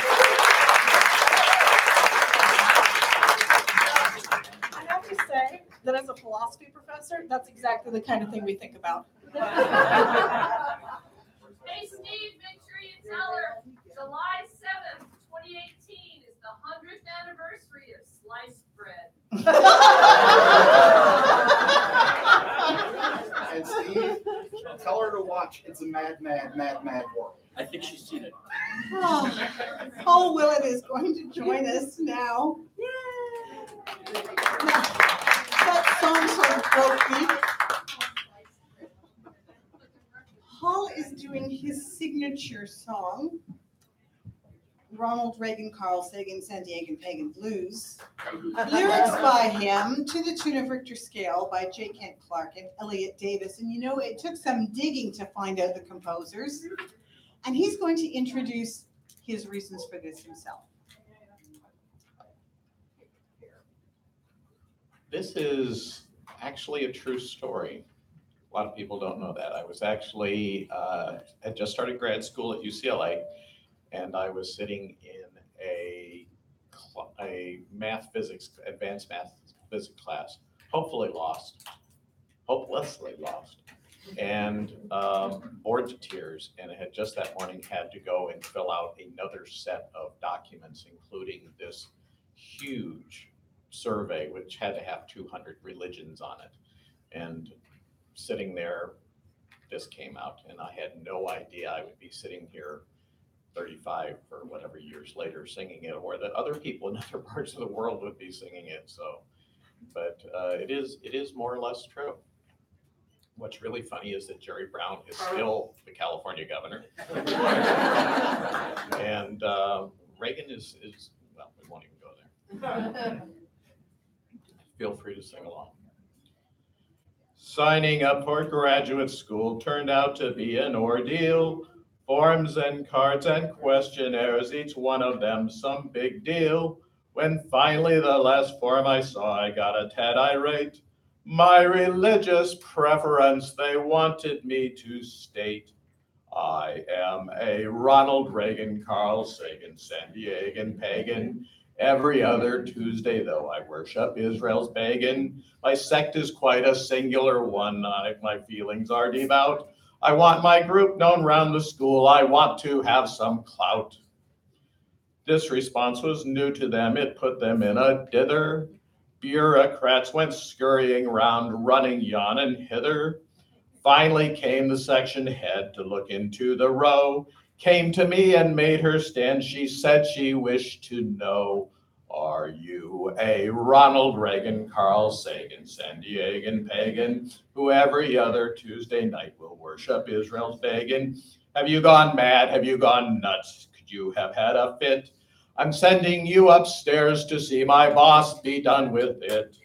I have to say that as a philosophy professor, that's exactly the kind of thing we think about. Hey Steve, make sure you tell her July 7th, 2018 is the 100th anniversary of sliced bread. And Steve, tell her to watch It's a Mad, Mad, Mad, Mad World. I think she's seen it. Oh, Paul Willett is going to join us now. Yay! That song sort of broke me. Paul is doing his signature song, Ronald Reagan, Carl Sagan, San Diego Pagan Blues. Lyrics by him to the tune of Richter Scale by J. Kent Clark and Elliot Davis. And you know, it took some digging to find out the composers. And he's going to introduce his reasons for this himself. This is actually a true story. A lot of people don't know that. I was actually, had just started grad school at UCLA, and I was sitting in a math physics, advanced math physics class, hopelessly lost, and bored to tears. And I had just that morning had to go and fill out another set of documents, including this huge survey, which had to have 200 religions on it. And sitting there, this came out, and I had no idea I would be sitting here 35 or whatever years later singing it, or that other people in other parts of the world would be singing it. So, but it is more or less true. What's really funny is that Jerry Brown is still the California governor, and Reagan is well, we won't even go there. Feel free to sing along. Signing up for graduate school turned out to be an ordeal. Forms and cards and questionnaires, each one of them some big deal. When finally the last form I saw, I got a tad irate. My religious preference they wanted me to state. I am a Ronald Reagan, Carl Sagan, San Diegan pagan. Every other Tuesday, though, I worship Israel's pagan. My sect is quite a singular one. My feelings are devout. I want my group known round the school. I want to have some clout. This response was new to them. It put them in a dither. Bureaucrats went scurrying round, running yon and hither. Finally came the section head to look into the row, came to me and made her stand. She said she wished to know, are you a Ronald Reagan, Carl Sagan, San Diegan pagan, who every other Tuesday night will worship Israel's pagan? Have you gone mad? Have you gone nuts? Could you have had a fit? I'm sending you upstairs to see my boss. Be done with it.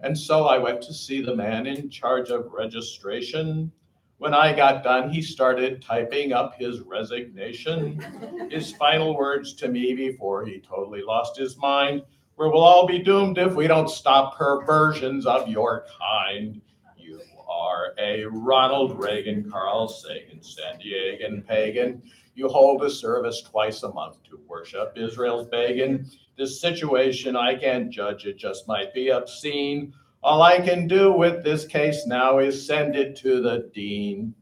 And so I went to see the man in charge of registration. When I got done, he started typing up his resignation. His final words to me before he totally lost his mind were, we'll all be doomed if we don't stop perversions of your kind. You are a Ronald Reagan, Carl Sagan, San Diegan pagan. You hold a service twice a month to worship Israel's pagan. This situation, I can't judge, it just might be obscene. All I can do with this case now is send it to the dean.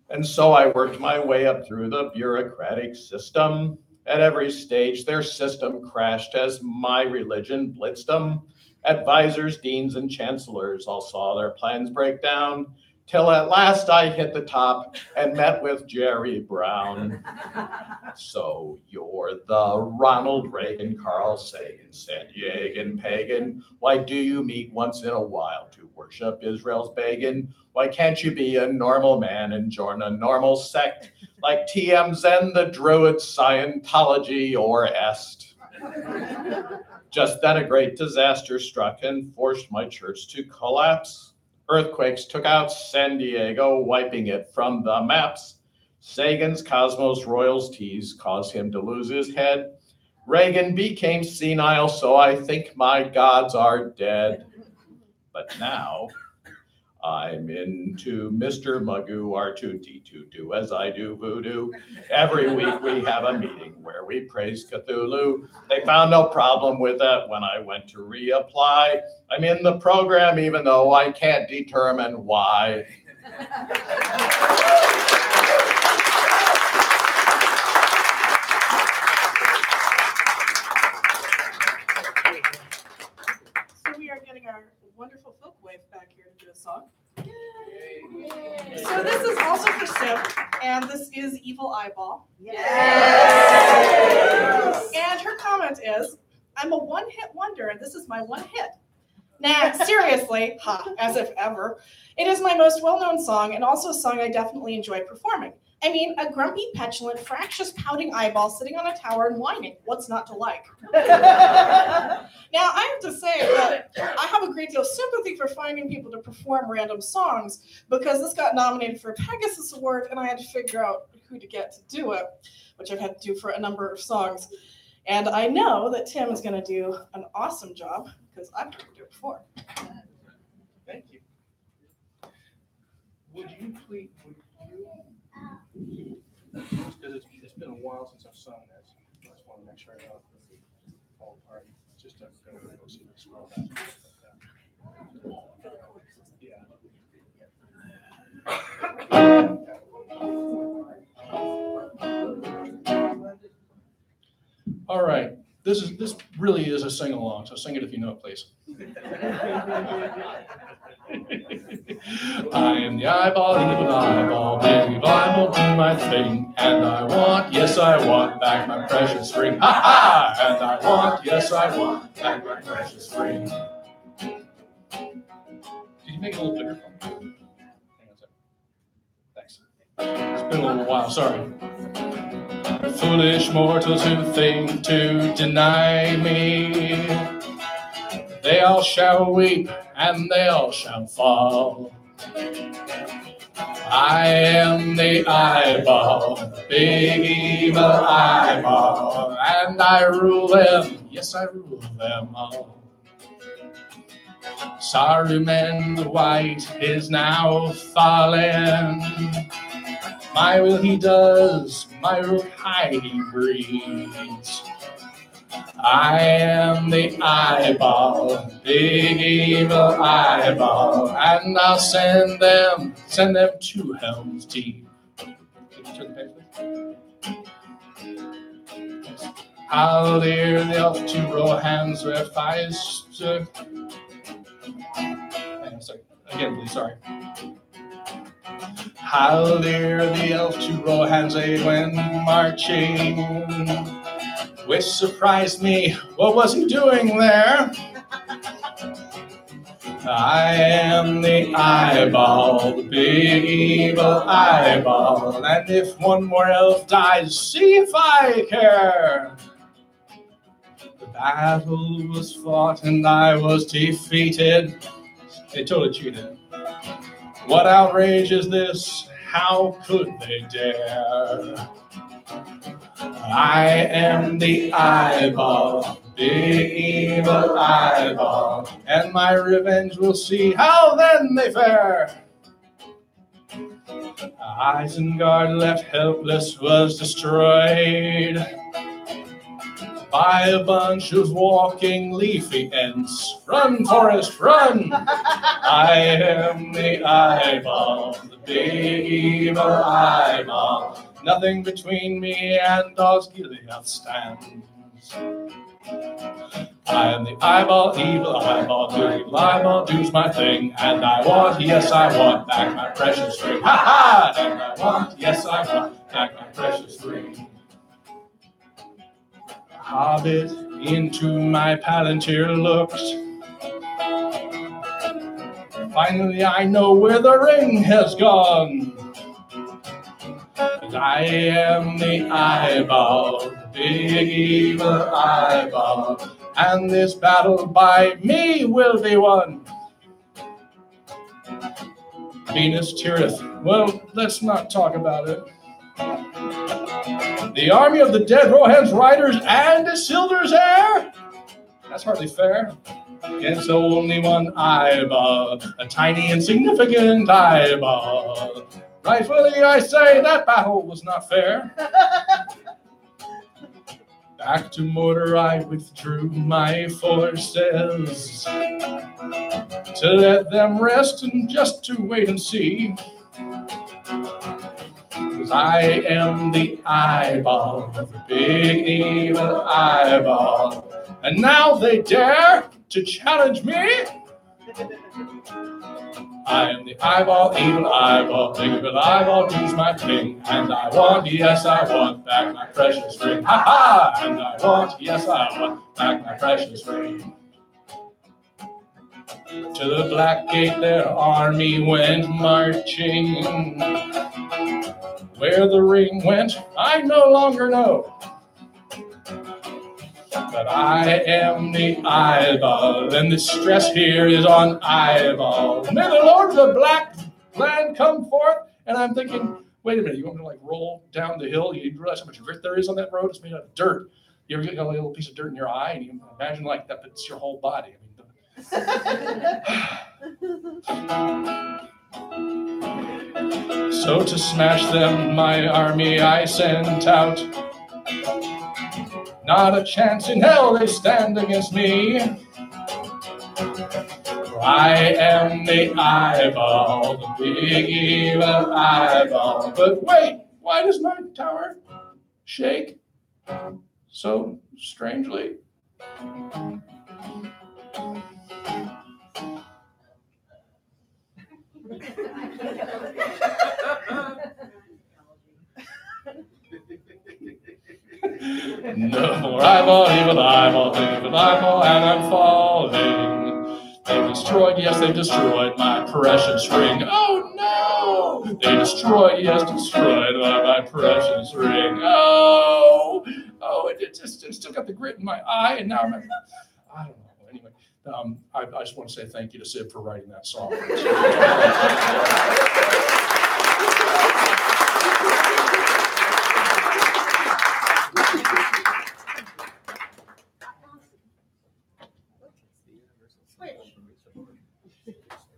And so I worked my way up through the bureaucratic system. At every stage, their system crashed as my religion blitzed them. Advisors, deans, and chancellors all saw their plans break down, till at last I hit the top and met with Jerry Brown. So you're the Ronald Reagan, Carl Sagan, San Diegan pagan. Why do you meet once in a while to worship Israel's pagan? Why can't you be a normal man and join a normal sect like TMZ, the Druids, Scientology, or Est? Just then a great disaster struck and forced my church to collapse. Earthquakes took out San Diego, wiping it from the maps. Sagan's Cosmos royalties caused him to lose his head. Reagan became senile, so I think my gods are dead. But now I'm into Mr. Magoo R2D2, do as I do voodoo. Every week we have a meeting where we praise Cthulhu. They found no problem with that when I went to reapply. I'm in the program even though I can't determine why. So we are getting our wonderful folk wave back here to do a song. So this is also for Sim, and this is Evil Eyeball. Yes. And her comment is, I'm a one-hit wonder, and this is my one hit. Nah, seriously, as if ever. It is my most well-known song, and also a song I definitely enjoy performing. I mean, a grumpy, petulant, fractious, pouting eyeball sitting on a tower and whining. What's not to like? Now, I have to say that I have a great deal of sympathy for finding people to perform random songs, because this got nominated for a Pegasus Award, and I had to figure out who to get to do it, which I've had to do for a number of songs. And I know that Tim is going to do an awesome job, because I've heard him do it before. Thank you. Would you please, because it's been a while since I've sung this. I just want to make sure I know the whole part. Just to go see the scroll down. All right. This really is a sing along, so sing it if you know it, please. I am the eyeball, evil eyeball, big evil eyeball, do my thing, and I want, yes I want, back my precious ring, ha ha! And I want, yes I want, back my precious ring. Did you make it a little bigger for me? Hang on a second. Thanks. It's been a little while, sorry. Foolish mortals who think to deny me, they all shall weep and they all shall fall. I am the eyeball, big evil eyeball, and I rule them, yes I rule them all. Saruman the White is now fallen, My will he does, my rook high he breeds. I am the eyeball, big evil eyeball, and I'll send them to Helm's Deep. I'll hear the elf to roll hands with eyes to... Again, please, sorry. I'll hear the elf to roll hands when marching, which surprised me. What was he doing there? I am the eyeball, the big evil eyeball, and if one more elf dies, see if I care. The battle was fought and I was defeated. They totally cheated. What outrage is this? How could they dare? I am the eyeball, big evil eyeball, and my revenge will see how then they fare. Isengard left helpless was destroyed by a bunch of walking leafy ants. Run, Forrest, run! I am the eyeball, the big evil eyeball. Nothing between me and Osgiliath stands. I am the eyeball, evil eyeball, do's my thing, and I want, yes I want, back my precious ring. Ha ha! And I want, yes I want, back my precious ring. Hobbit into my palantir looks. Finally I know where the ring has gone. I am the eyeball, big evil eyeball, and this battle by me will be won. Venus Tirith, well, let's not talk about it. The army of the dead Rohan's riders and Isildur's heir? That's hardly fair. Against only one eyeball, a tiny insignificant eyeball. Rightfully I say that battle was not fair. Back to Mordor I withdrew my forces to let them rest and just to wait and see. 'Cause I am the eyeball, the big evil eyeball, and now they dare to challenge me? I am the eyeball, evil eyeball, big evil eyeball, do's my thing, and I want, yes I want, back my precious ring. Ha ha! And I want, yes I want, back my precious ring. To the Black Gate their army went marching. Where the ring went, I no longer know. But I am the eyeball, and the stress here is on eyeball. May the Lord of the Black Land come forth. And I'm thinking, wait a minute, you want me to like roll down the hill? You realize how much grit there is on that road? It's made out of dirt. You ever get a little piece of dirt in your eye, and you imagine like that, but it's your whole body. So to smash them, my army I sent out. Not a chance in hell they stand against me. I am the eyeball, the big evil eyeball. But wait, why does my tower shake so strangely? No more eyeball, evil eyeball, and I'm falling. They've destroyed, yes, they've destroyed my precious ring. Oh no! They destroyed, yes, destroyed my precious ring. Oh! Oh, it still got the grit in my eye, and now I don't know. Anyway, I just want to say thank you to Sid for writing that song.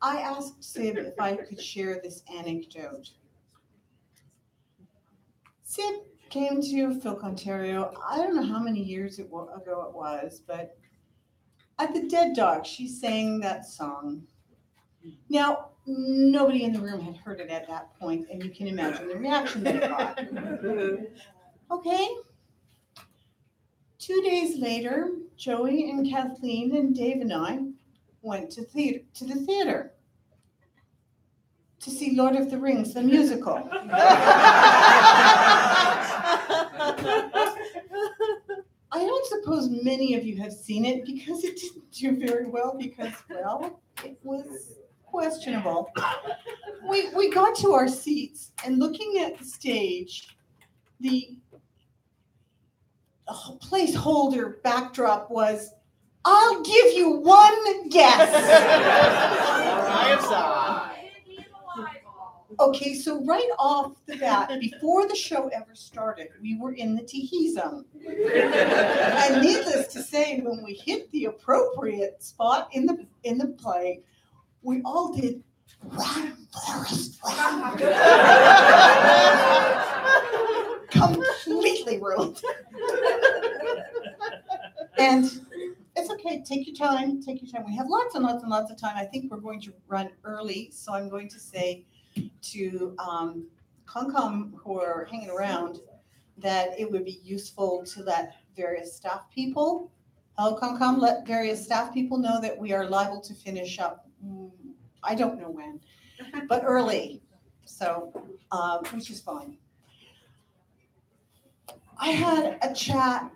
I asked Sid if I could share this anecdote. Sid came to FilKOntario, I don't know how many years ago it was, but at the Dead Dog, she sang that song. Now, nobody in the room had heard it at that point, and you can imagine the reaction that it got. Okay. 2 days later, Joey and Kathleen and Dave and I went to the theater to see Lord of the Rings, the musical. I don't suppose many of you have seen it because it didn't do very well because, well, it was questionable. We got to our seats and looking at the stage, the placeholder backdrop was, "I'll give you one guess." Okay, so right off the bat, before the show ever started, we were in the tee-hee zone. And needless to say, when we hit the appropriate spot in the play, we all did run, Forrest, run. Completely ruined. And it's okay, take your time, take your time. We have lots and lots and lots of time. I think we're going to run early, so I'm going to say to CONCOM who are hanging around that it would be useful to let various staff people, CONCOM, let various staff people know that we are liable to finish up, I don't know when, but early, so, which is fine. I had a chat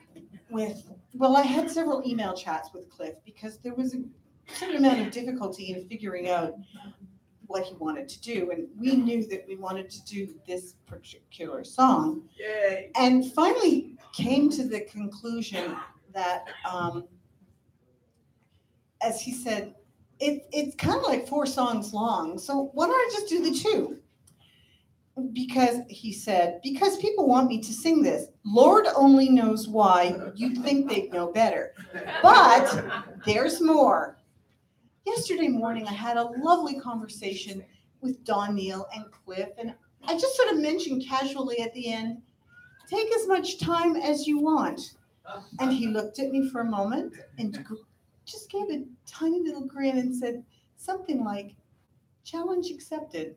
I had several email chats with Cliff because there was a certain amount of difficulty in figuring out what he wanted to do, and we knew that we wanted to do this particular song. Yay. And finally came to the conclusion that, as he said, it's kind of like 4 songs long, so why don't I just do the 2? Because he said, because people want me to sing this. Lord only knows why. You'd think they'd know better. But there's more. Yesterday morning, I had a lovely conversation with Don Neal and Cliff, and I just sort of mentioned casually at the end, take as much time as you want. And he looked at me for a moment and just gave a tiny little grin and said something like, challenge accepted.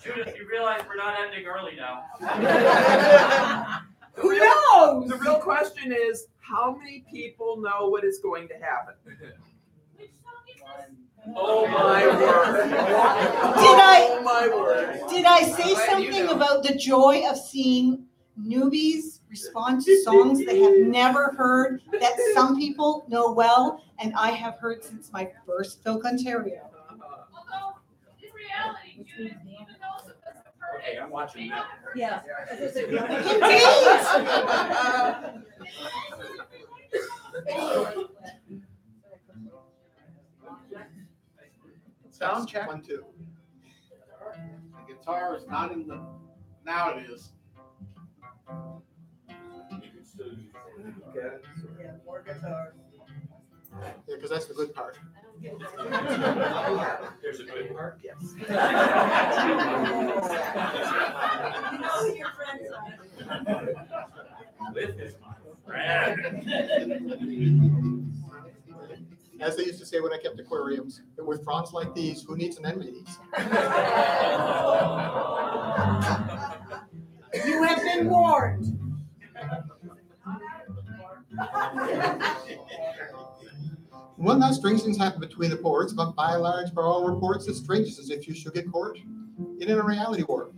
Judith, you realize we're not ending early now. Who knows? The real question is, how many people know what is going to happen? Oh my word. Oh my word. Did I say something about the joy of seeing newbies respond to songs they have never heard that some people know well and I have heard since my first FilKOntario? Although, in reality, Judith, even those of us have heard Okay, I'm watching that. Yeah. Sound check. 1, 2. The guitar is not in the. Now it is. Yeah, more guitar. Yeah, because that's the good part. There's a good part. Yes. You know who your friends are. With is my friend. As they used to say when I kept aquariums, with fronds like these, who needs an enmities? You have been warned. Well, now strange things happen between the ports, but by and large, for all reports, it's strange as if you should get caught in a reality warp.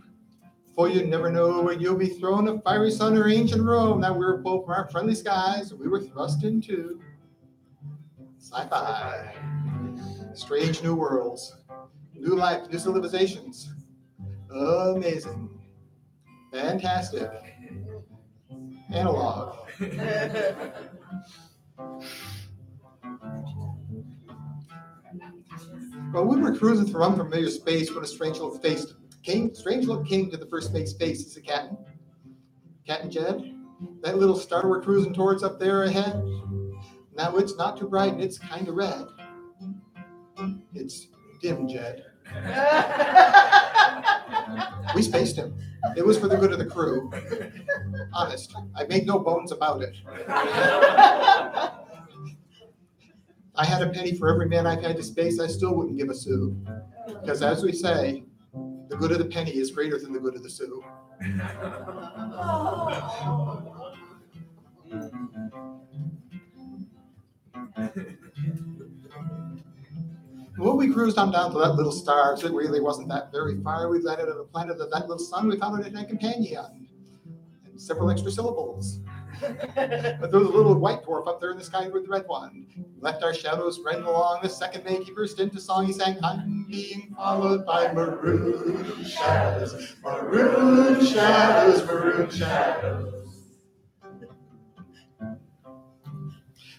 For you never know where you'll be thrown, a fiery sun or ancient Rome. Now we're both from our friendly skies, we were thrust into sci-fi. Strange new worlds, new life, new civilizations. Amazing. Fantastic. Analog. Well, we were cruising through unfamiliar space when a strange look came to the first mate's face. Is it Captain? Captain Jed? That little star we're cruising towards up there ahead? Now it's not too bright and it's kind of red. It's dim, Jed. We spaced him. It was for the good of the crew. Honest, I made no bones about it. I had a penny for every man I've had to space, I still wouldn't give a sou. Because as we say, the good of the penny is greater than the good of the sou. Well, we cruised on down to that little star. It really wasn't that very far. We landed on a planet of that little sun. We found it had a companion and several extra syllables. But there was a little white dwarf up there in the sky with the red one. Left our shadows running along. The second mate, he burst into song. He sang, I'm being followed by maroon shadows, maroon shadows, maroon shadows.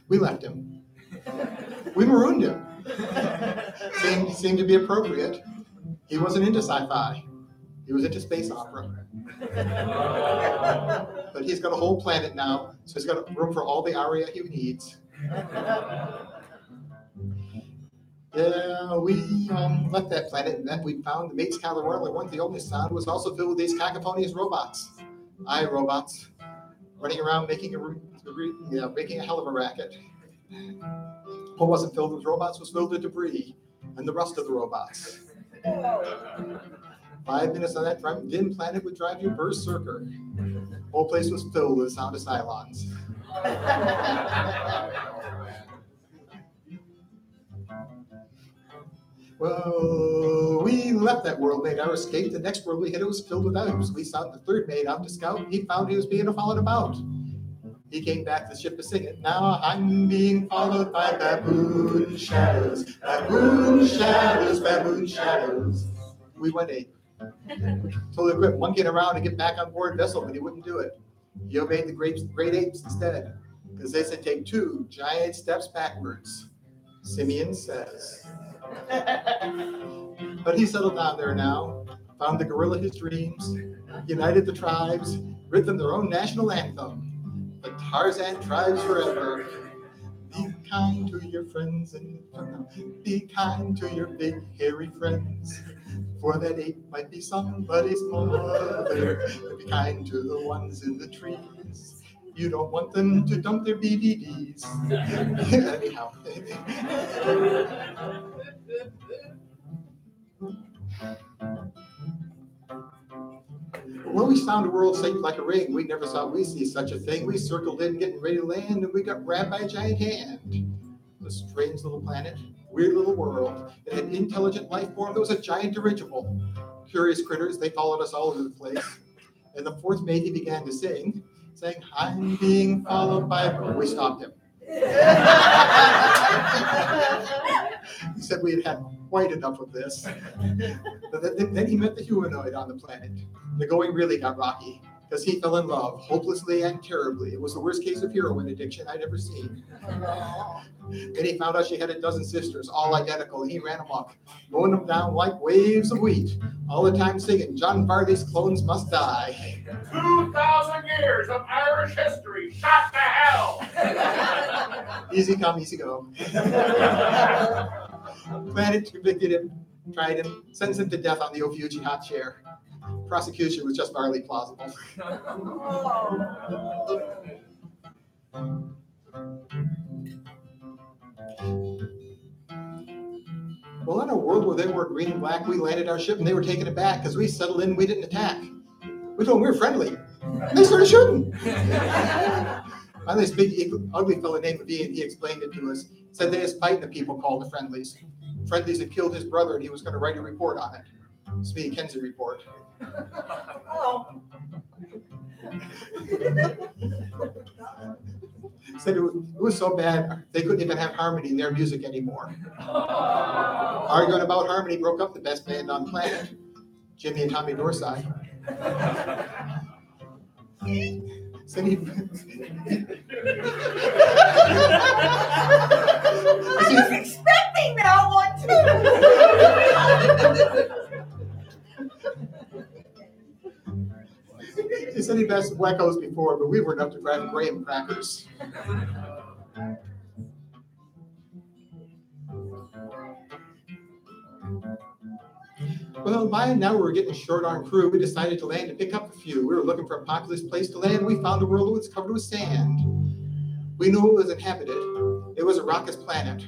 We left him. We marooned him. Seemed to be appropriate. He wasn't into sci-fi. He was into space opera. But he's got a whole planet now, so he's got room for all the aria he needs. Yeah, we left that planet, and then we found the mate's Calarola weren't the only sound. It was also filled with these cacophonious robots. Robots, running around making a hell of a racket. What wasn't filled with robots was filled with debris and the rust of the robots. 5 minutes on that dim planet would drive you berserker. The whole place was filled with the sound of Cylons. Well, we left that world, made our escape. The next world we hit, it was filled with others. We saw the third mate out to scout. He found he was being followed about. He came back to the ship to sing it. Now I'm being followed by baboon shadows, baboon shadows, baboon shadows. We went ape. Told the grip monkeying around to get back on board vessel, but he wouldn't do it. He obeyed the great apes instead, because they said take 2 giant steps backwards. Simeon says. But he settled down there now, found the gorilla his dreams, united the tribes, writ them their own national anthem. The Tarzan tribes forever. Be kind to your friends and be kind to your big hairy friends. For that ape might be somebody's mother. Be kind to the ones in the trees. You don't want them to dump their BDDs. Anyhow. When we found a world shaped like a ring, we never thought we'd see such a thing. We circled in, getting ready to land, and we got grabbed by a giant hand. A strange little planet, weird little world. It had intelligent life form. There was a giant dirigible. Curious critters, they followed us all over the place. And the fourth mate, he began to sing, saying, I'm being followed by a... We stopped him. He said we had had quite enough of this. But then he met the humanoid on the planet. The going really got rocky, because he fell in love, hopelessly and terribly. It was the worst case of heroin addiction I'd ever seen. Then he found out she had a dozen sisters, all identical, and he ran amok, mowing them down like waves of wheat, all the time singing, John Varley's clones must die. 2,000 years of Irish history shot to hell. Easy come, easy go. Planet convicted him, tried him, sentenced him to death on the Ophiuchi hot chair. Prosecution was just barely plausible. Well, in a world where they were green and black, we landed our ship and they were taking it back because we settled in, we didn't attack. We told them we were friendly. They started shooting. Finally, this big, ugly fellow named Ian, he explained it to us. Said they was fighting the people called the Friendlies. Friendlies had killed his brother and he was going to write a report on it. Speedy Kenzie report. Oh. Said it was so bad they couldn't even have harmony in their music anymore. Arguing about harmony broke up the best band on the planet, Jimmy and Tommy Dorsey. Said he I was expecting that one too. He said he'd had some wackos before, but we weren't up to driving graham crackers. Well, Well, by now we were getting short on crew. We decided to land and pick up a few. We were looking for a populous place to land. We found a world that was covered with sand. We knew it was inhabited. It was a raucous planet.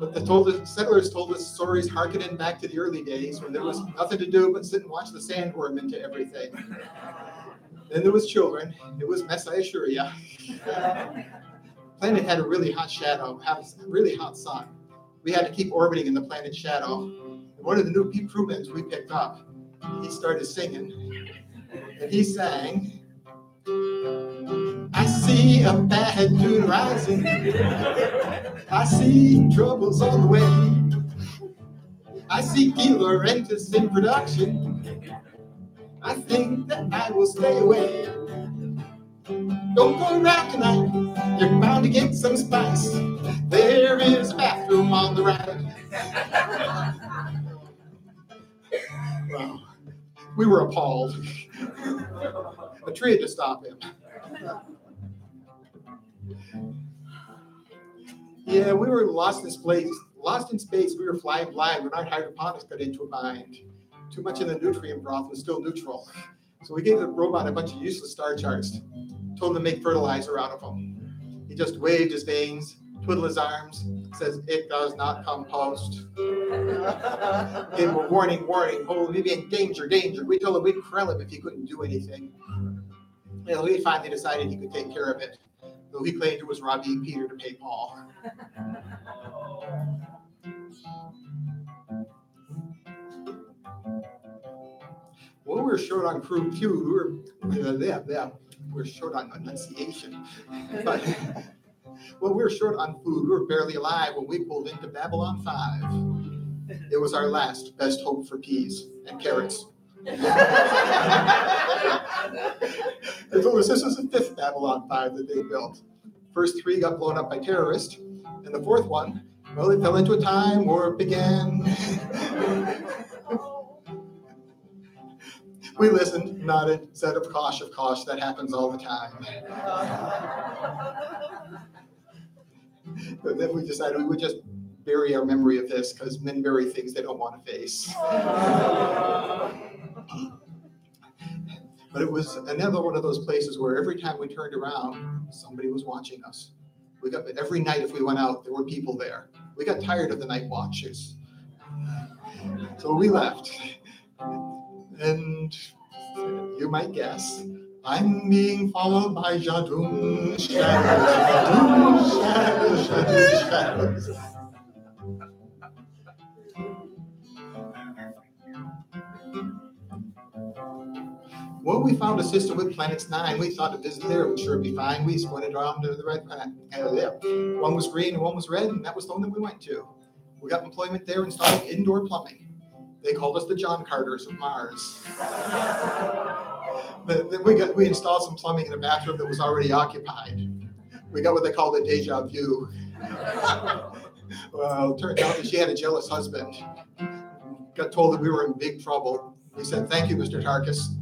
But the settlers told us stories harkening back to the early days when there was nothing to do but sit and watch the sandworm into everything. Then there was children. It was mess, I assure you. The planet had a really hot shadow, had a really hot sun. We had to keep orbiting in the planet's shadow. And one of the new crewmen we picked up, he started singing. And he sang, I see a bad moon rising. I see troubles on the way. I see killer renters in production. I think that I will stay away. Don't go around tonight. You're bound to get some spice. There is a bathroom on the right. Wow. We were appalled. A tree had to stop him. Yeah, we were lost in space. We were flying blind when our hydroponics got into a bind. Too much of the nutrient broth was still neutral. So we gave the robot a bunch of useless star charts, told him to make fertilizer out of them. He just waved his veins, twiddled his arms, says, it does not compost. Gave him a warning, oh, we'd be in danger. We told him we'd krell him if he couldn't do anything. You know, he finally decided he could take care of it, though he claimed it was robbing Peter to pay Paul. Well, we were short on crew too. We were short on enunciation. But well, we were short on food. We were barely alive when we pulled into Babylon 5. It was our last best hope for peas and carrots. They told us this was the 5th Babylon 5 that they built. First 3 got blown up by terrorists, and the 4th one, well, it fell into a time war began. We listened, nodded, said, of course, that happens all the time. But then we decided we would just bury our memory of this, because men bury things they don't want to face. But it was another one of those places where every time we turned around, somebody was watching us. Every night if we went out, there were people there. We got tired of the night watches. So we left. And you might guess, I'm being followed by Jadun shadows. Well, we found a system with planets 9. We thought a visit there would sure be fine. We squinted around to the red planet. One was green and one was red, and that was the one that we went to. We got employment there installing indoor plumbing. They called us the John Carters of Mars. Then we installed some plumbing in a bathroom that was already occupied. We got what they called a deja vu. Well, it turned out that she had a jealous husband. Got told that we were in big trouble. We said, thank you, Mr. Tarkus.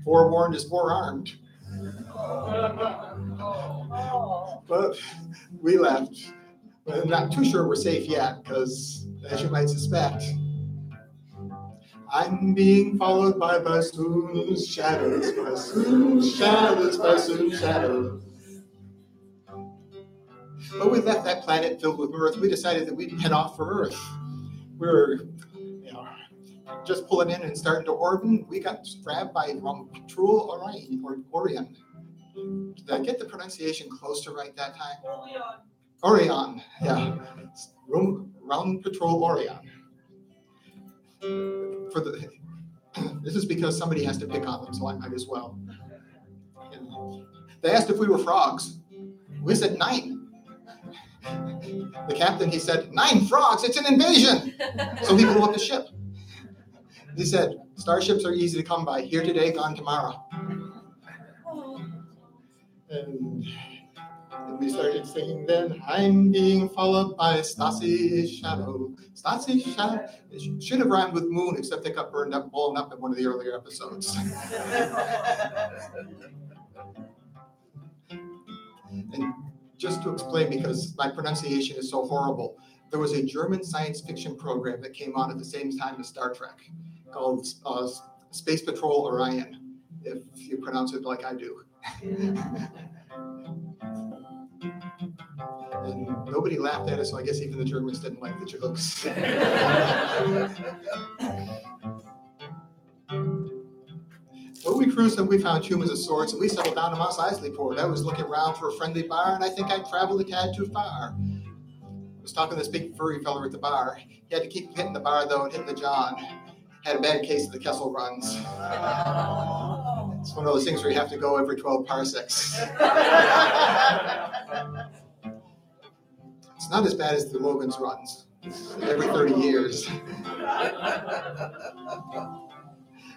Forewarned is forearmed. But we left. But I'm not too sure we're safe yet, because as you might suspect, I'm being followed by bassoon shadows, bassoon shadows, bassoon shadows. But we left that planet filled with Earth. We decided that we'd head off for Earth. We were just pulling in and starting to orbit. We got grabbed by Patrol Orion. Did I get the pronunciation close to right that time? Orion, yeah. Round Patrol Orion. This is because somebody has to pick on them, so I might as well. They asked if we were frogs. We said 9. The captain, he said, 9 frogs, it's an invasion. So he blew up the ship. He said, starships are easy to come by. Here today, gone tomorrow. And we started singing then, I'm being followed by Stassi's shadow. Stassi's shadow. It should have rhymed with moon, except they got blown up in one of the earlier episodes. And just to explain, because my pronunciation is so horrible, there was a German science fiction program that came on at the same time as Star Trek. called Space Patrol Orion, if you pronounce it like I do. And nobody laughed at it, so I guess even the Germans didn't like the jokes. When we cruised and we found humans of sorts, and we settled down in Mos Eisley Port. I was looking around for a friendly bar, and I think I traveled a tad too far. I was talking to this big furry fella at the bar. He had to keep hitting the bar, though, and hitting the John. Had a bad case of the Kessel runs. It's one of those things where you have to go every 12 parsecs. It's not as bad as the Logan's runs. It's every 30 years.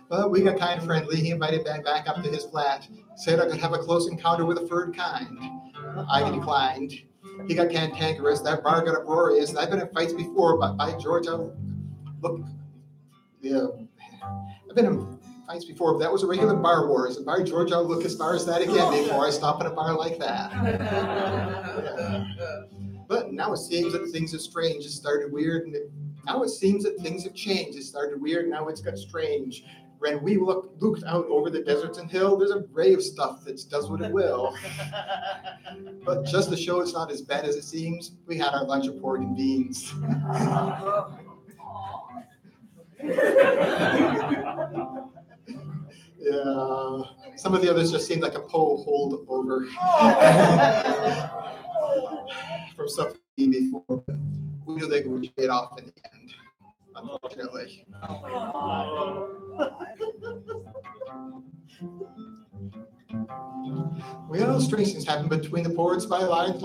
But we got kind of friendly. He invited me back up to his flat. Said I could have a close encounter with a furred kind. I declined. He got cantankerous. That bar got uproarious. I've been in fights before, but by George, I've been in fights before, but that was a regular bar wars. And by George, I'll look as far as that again before I stop at a bar like that. Yeah. But now it seems that things are strange. It started weird, and now it seems that things have changed. It started weird, now it's got strange. When we looked out over the deserts and hills, there's a ray of stuff that does what it will. But just to show it's not as bad as it seems, we had our lunch of pork and beans. Yeah, some of the others just seemed like a pole hold over from stuff before. We knew they would get off in the end, unfortunately. Well, strange things happen between the ports by and large.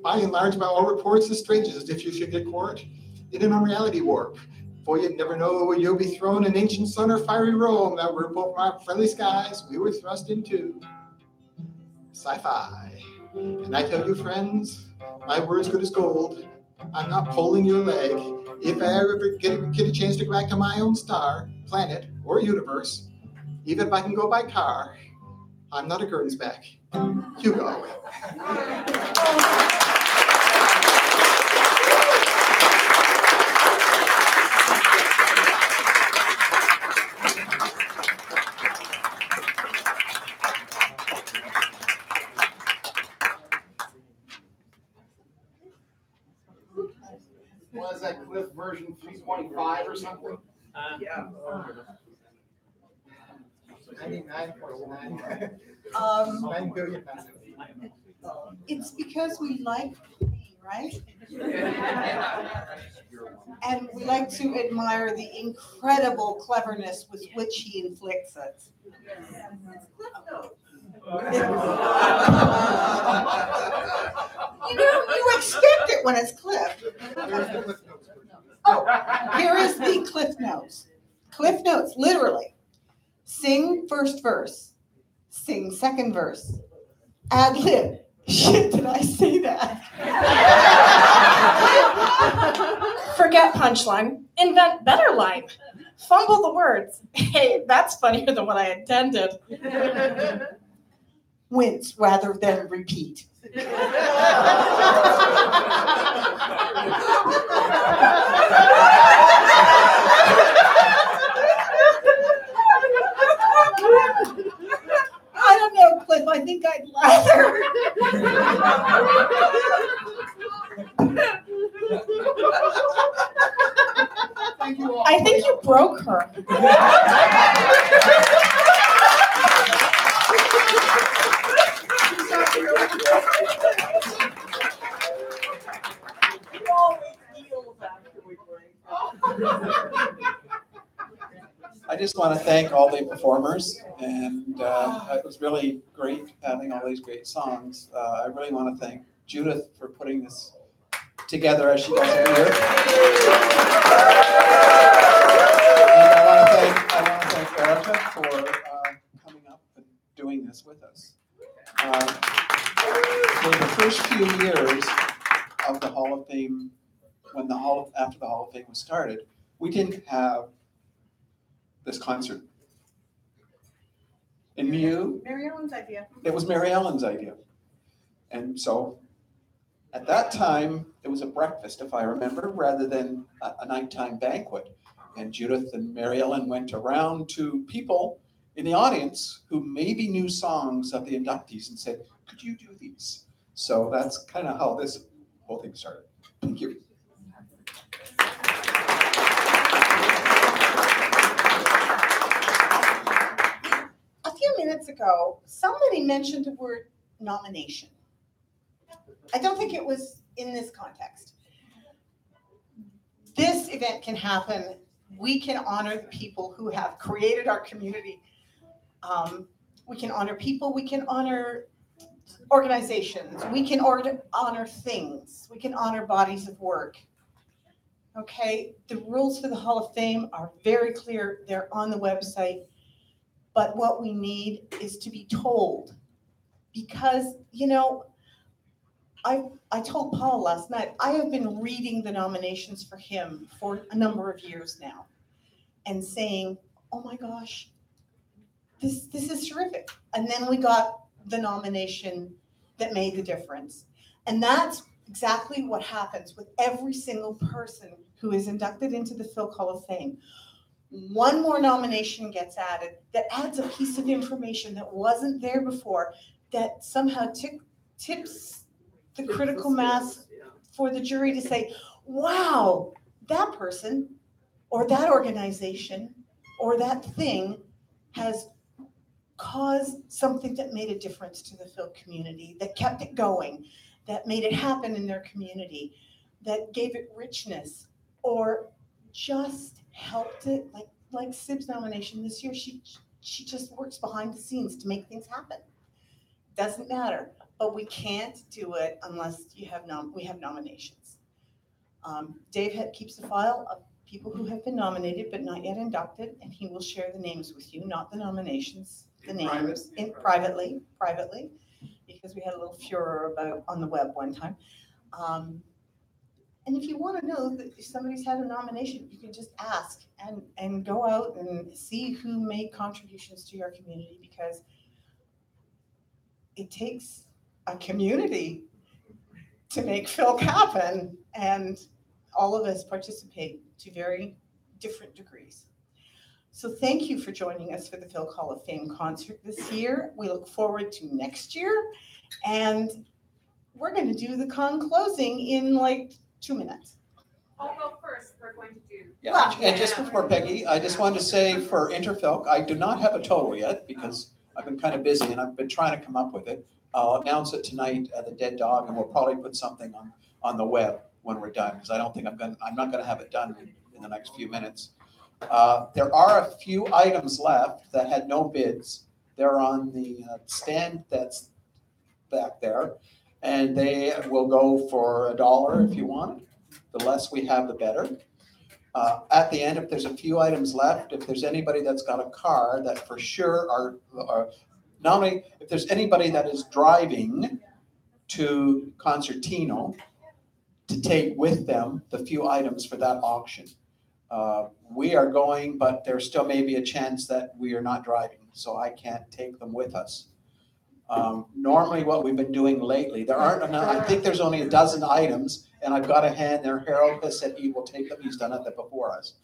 By and large, by all reports, the strangest if you should get caught in an unreality warp. For you'd never know where you'll be thrown in ancient sun or fiery Rome that were both our friendly skies we were thrust into. Sci-fi. And I tell you, friends, my word's good as gold. I'm not pulling your leg. If I ever get a chance to go back to my own star, planet, or universe, even if I can go by car, I'm not a Gernsback. You go. Was that Cliff version 3.5 or something? Yeah. 99.9. 9 billion. It's because we like pain, right? And we like to admire the incredible cleverness with which he inflicts it. You expect it when it's Cliff. Oh, here is the Cliff Notes. Cliff Notes, literally. Sing first verse. Sing second verse. Ad lib. Shit, did I say that? Forget punchline. Invent better line. Fumble the words. Hey, that's funnier than what I intended. Wince rather than repeat. I don't know, Cliff. I think I'd rather. Thank you all. I think you broke her. I just want to thank all the performers, and it was really great having all these great songs. I really want to thank Judith for putting this together as she does every year. And I want to thank Erica for coming up and doing this with us. For the first few years of the Hall of Fame, after the Hall of Fame was started, we didn't have this concert. And Mary Ellen's idea. it was Mary Ellen's idea. And so at that time, it was a breakfast, if I remember, rather than a nighttime banquet. And Judith and Mary Ellen went around to people in the audience who maybe knew songs of the inductees and said, could you do these? So that's kind of how this whole thing started. Thank you. A few minutes ago, somebody mentioned the word nomination. I don't think it was in this context. This event can happen. We can honor the people who have created our community. We can honor people. We can honor organizations. We can honor things. We can honor bodies of work. Okay, the rules for the Hall of Fame are very clear. They're on the website. But what we need is to be told, because, you know, I told Paul last night, I have been reading the nominations for him for a number of years now and saying, oh my gosh, this is terrific. And then we got the nomination that made the difference. And that's exactly what happens with every single person who is inducted into the FilK Hall of Fame. One more nomination gets added that adds a piece of information that wasn't there before, that somehow tips the critical mass for the jury to say, wow, that person or that organization or that thing has caused something that made a difference to the FilK community, that kept it going, that made it happen in their community, that gave it richness, or just helped it, like Sib's nomination this year. She just works behind the scenes to make things happen. Doesn't matter, but we can't do it unless we have nominations. Dave keeps a file of people who have been nominated but not yet inducted, and he will share the names with you, not the nominations, the names privately, because we had a little furor about on the web one time. And if you want to know that if somebody's had a nomination, you can just ask and go out and see who made contributions to your community, because it takes a community to make FilK happen, and all of us participate to very different degrees. So thank you for joining us for the FilK Hall of Fame concert this year. We look forward to next year, and we're going to do the con closing in like 2 minutes. I'll go first. We're going to do. Yeah, and just before Peggy, I just wanted to say for Interfilk, I do not have a total yet because I've been kind of busy and I've been trying to come up with it. I'll announce it tonight at the Dead Dog, and we'll probably put something on the web when we're done, because I don't think I'm not going to have it done in the next few minutes. There are a few items left that had no bids. They're on the stand that's back there, and they will go for $1 if you want. The less we have, the better. At the end, if there's a few items left, if there's anybody that's got a car that for sure are not only, if there's anybody that is driving to Concertino to take with them the few items for that auction. We are going, but there still may be a chance that we are not driving, so I can't take them with us. Normally what we've been doing lately, there aren't enough, I think there's only a dozen items, and I've got a hand there. Harold has said he will take them. He's done it before us.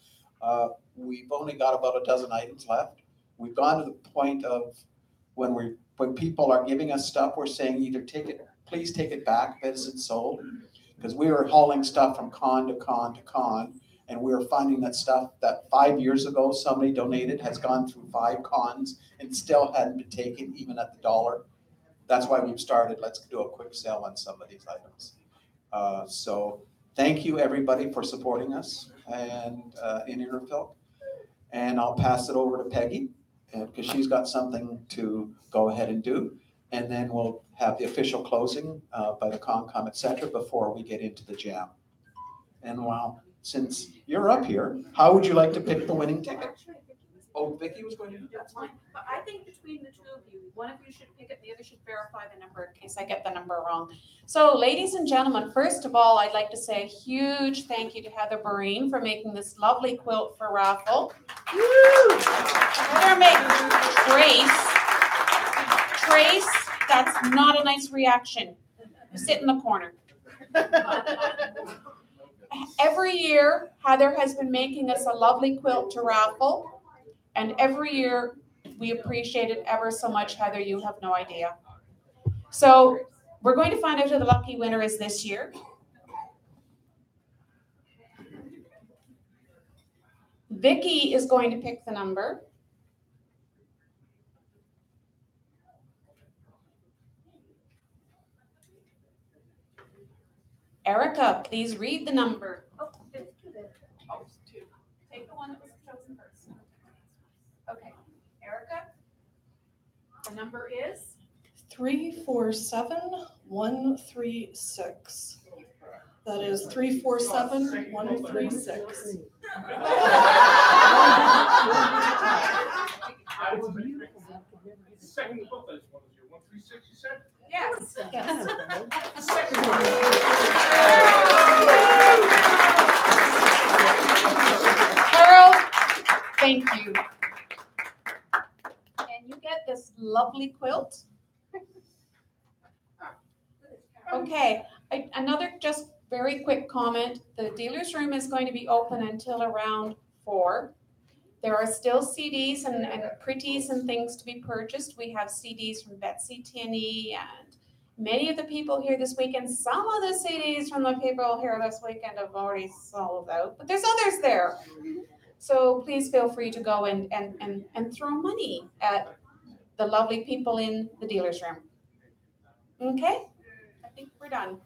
We've only got about a dozen items left. We've gone to the point of when people are giving us stuff, we're saying either please take it back if it isn't sold, because we were hauling stuff from con to con to con, and we were finding that stuff that 5 years ago somebody donated has gone through 5 cons and still hadn't been taken even at the $1. That's why we've started, let's do a quick sale on some of these items. So thank you everybody for supporting us and in Interfilk. And I'll pass it over to Peggy because she's got something to go ahead and do. And then we'll have the official closing by the Concom, et cetera, before we get into the jam. And since you're up here, how would you like to pick the winning ticket? Oh, Vicki was going to do that. That's fine. But I think between the two of you, one of you should pick it, the other should verify the number in case I get the number wrong. So, ladies and gentlemen, first of all, I'd like to say a huge thank you to Heather Boreen for making this lovely quilt for raffle. Heather made Trace, that's not a nice reaction. Sit in the corner. every year, Heather has been making us a lovely quilt to raffle. And every year, we appreciate it ever so much, Heather. You have no idea. So we're going to find out who the lucky winner is this year. Vicky is going to pick the number. Erica, please read the number. Oh, it's two there. Oh, it's two. Take the one that was chosen first. Okay, Erica, the number is? 347136. That is 347136. Second book, that's one of your 136, you said? Yes. Yes. Carol, thank you. And you get this lovely quilt. Okay, another just very quick comment. The dealer's room is going to be open until around 4. There are still CDs and pretties and things to be purchased. We have CDs from Betsy Tinney and many of the people here this weekend. Some of the CDs from the people here this weekend have already sold out, but there's others there. So please feel free to go and throw money at the lovely people in the dealer's room. Okay, I think we're done.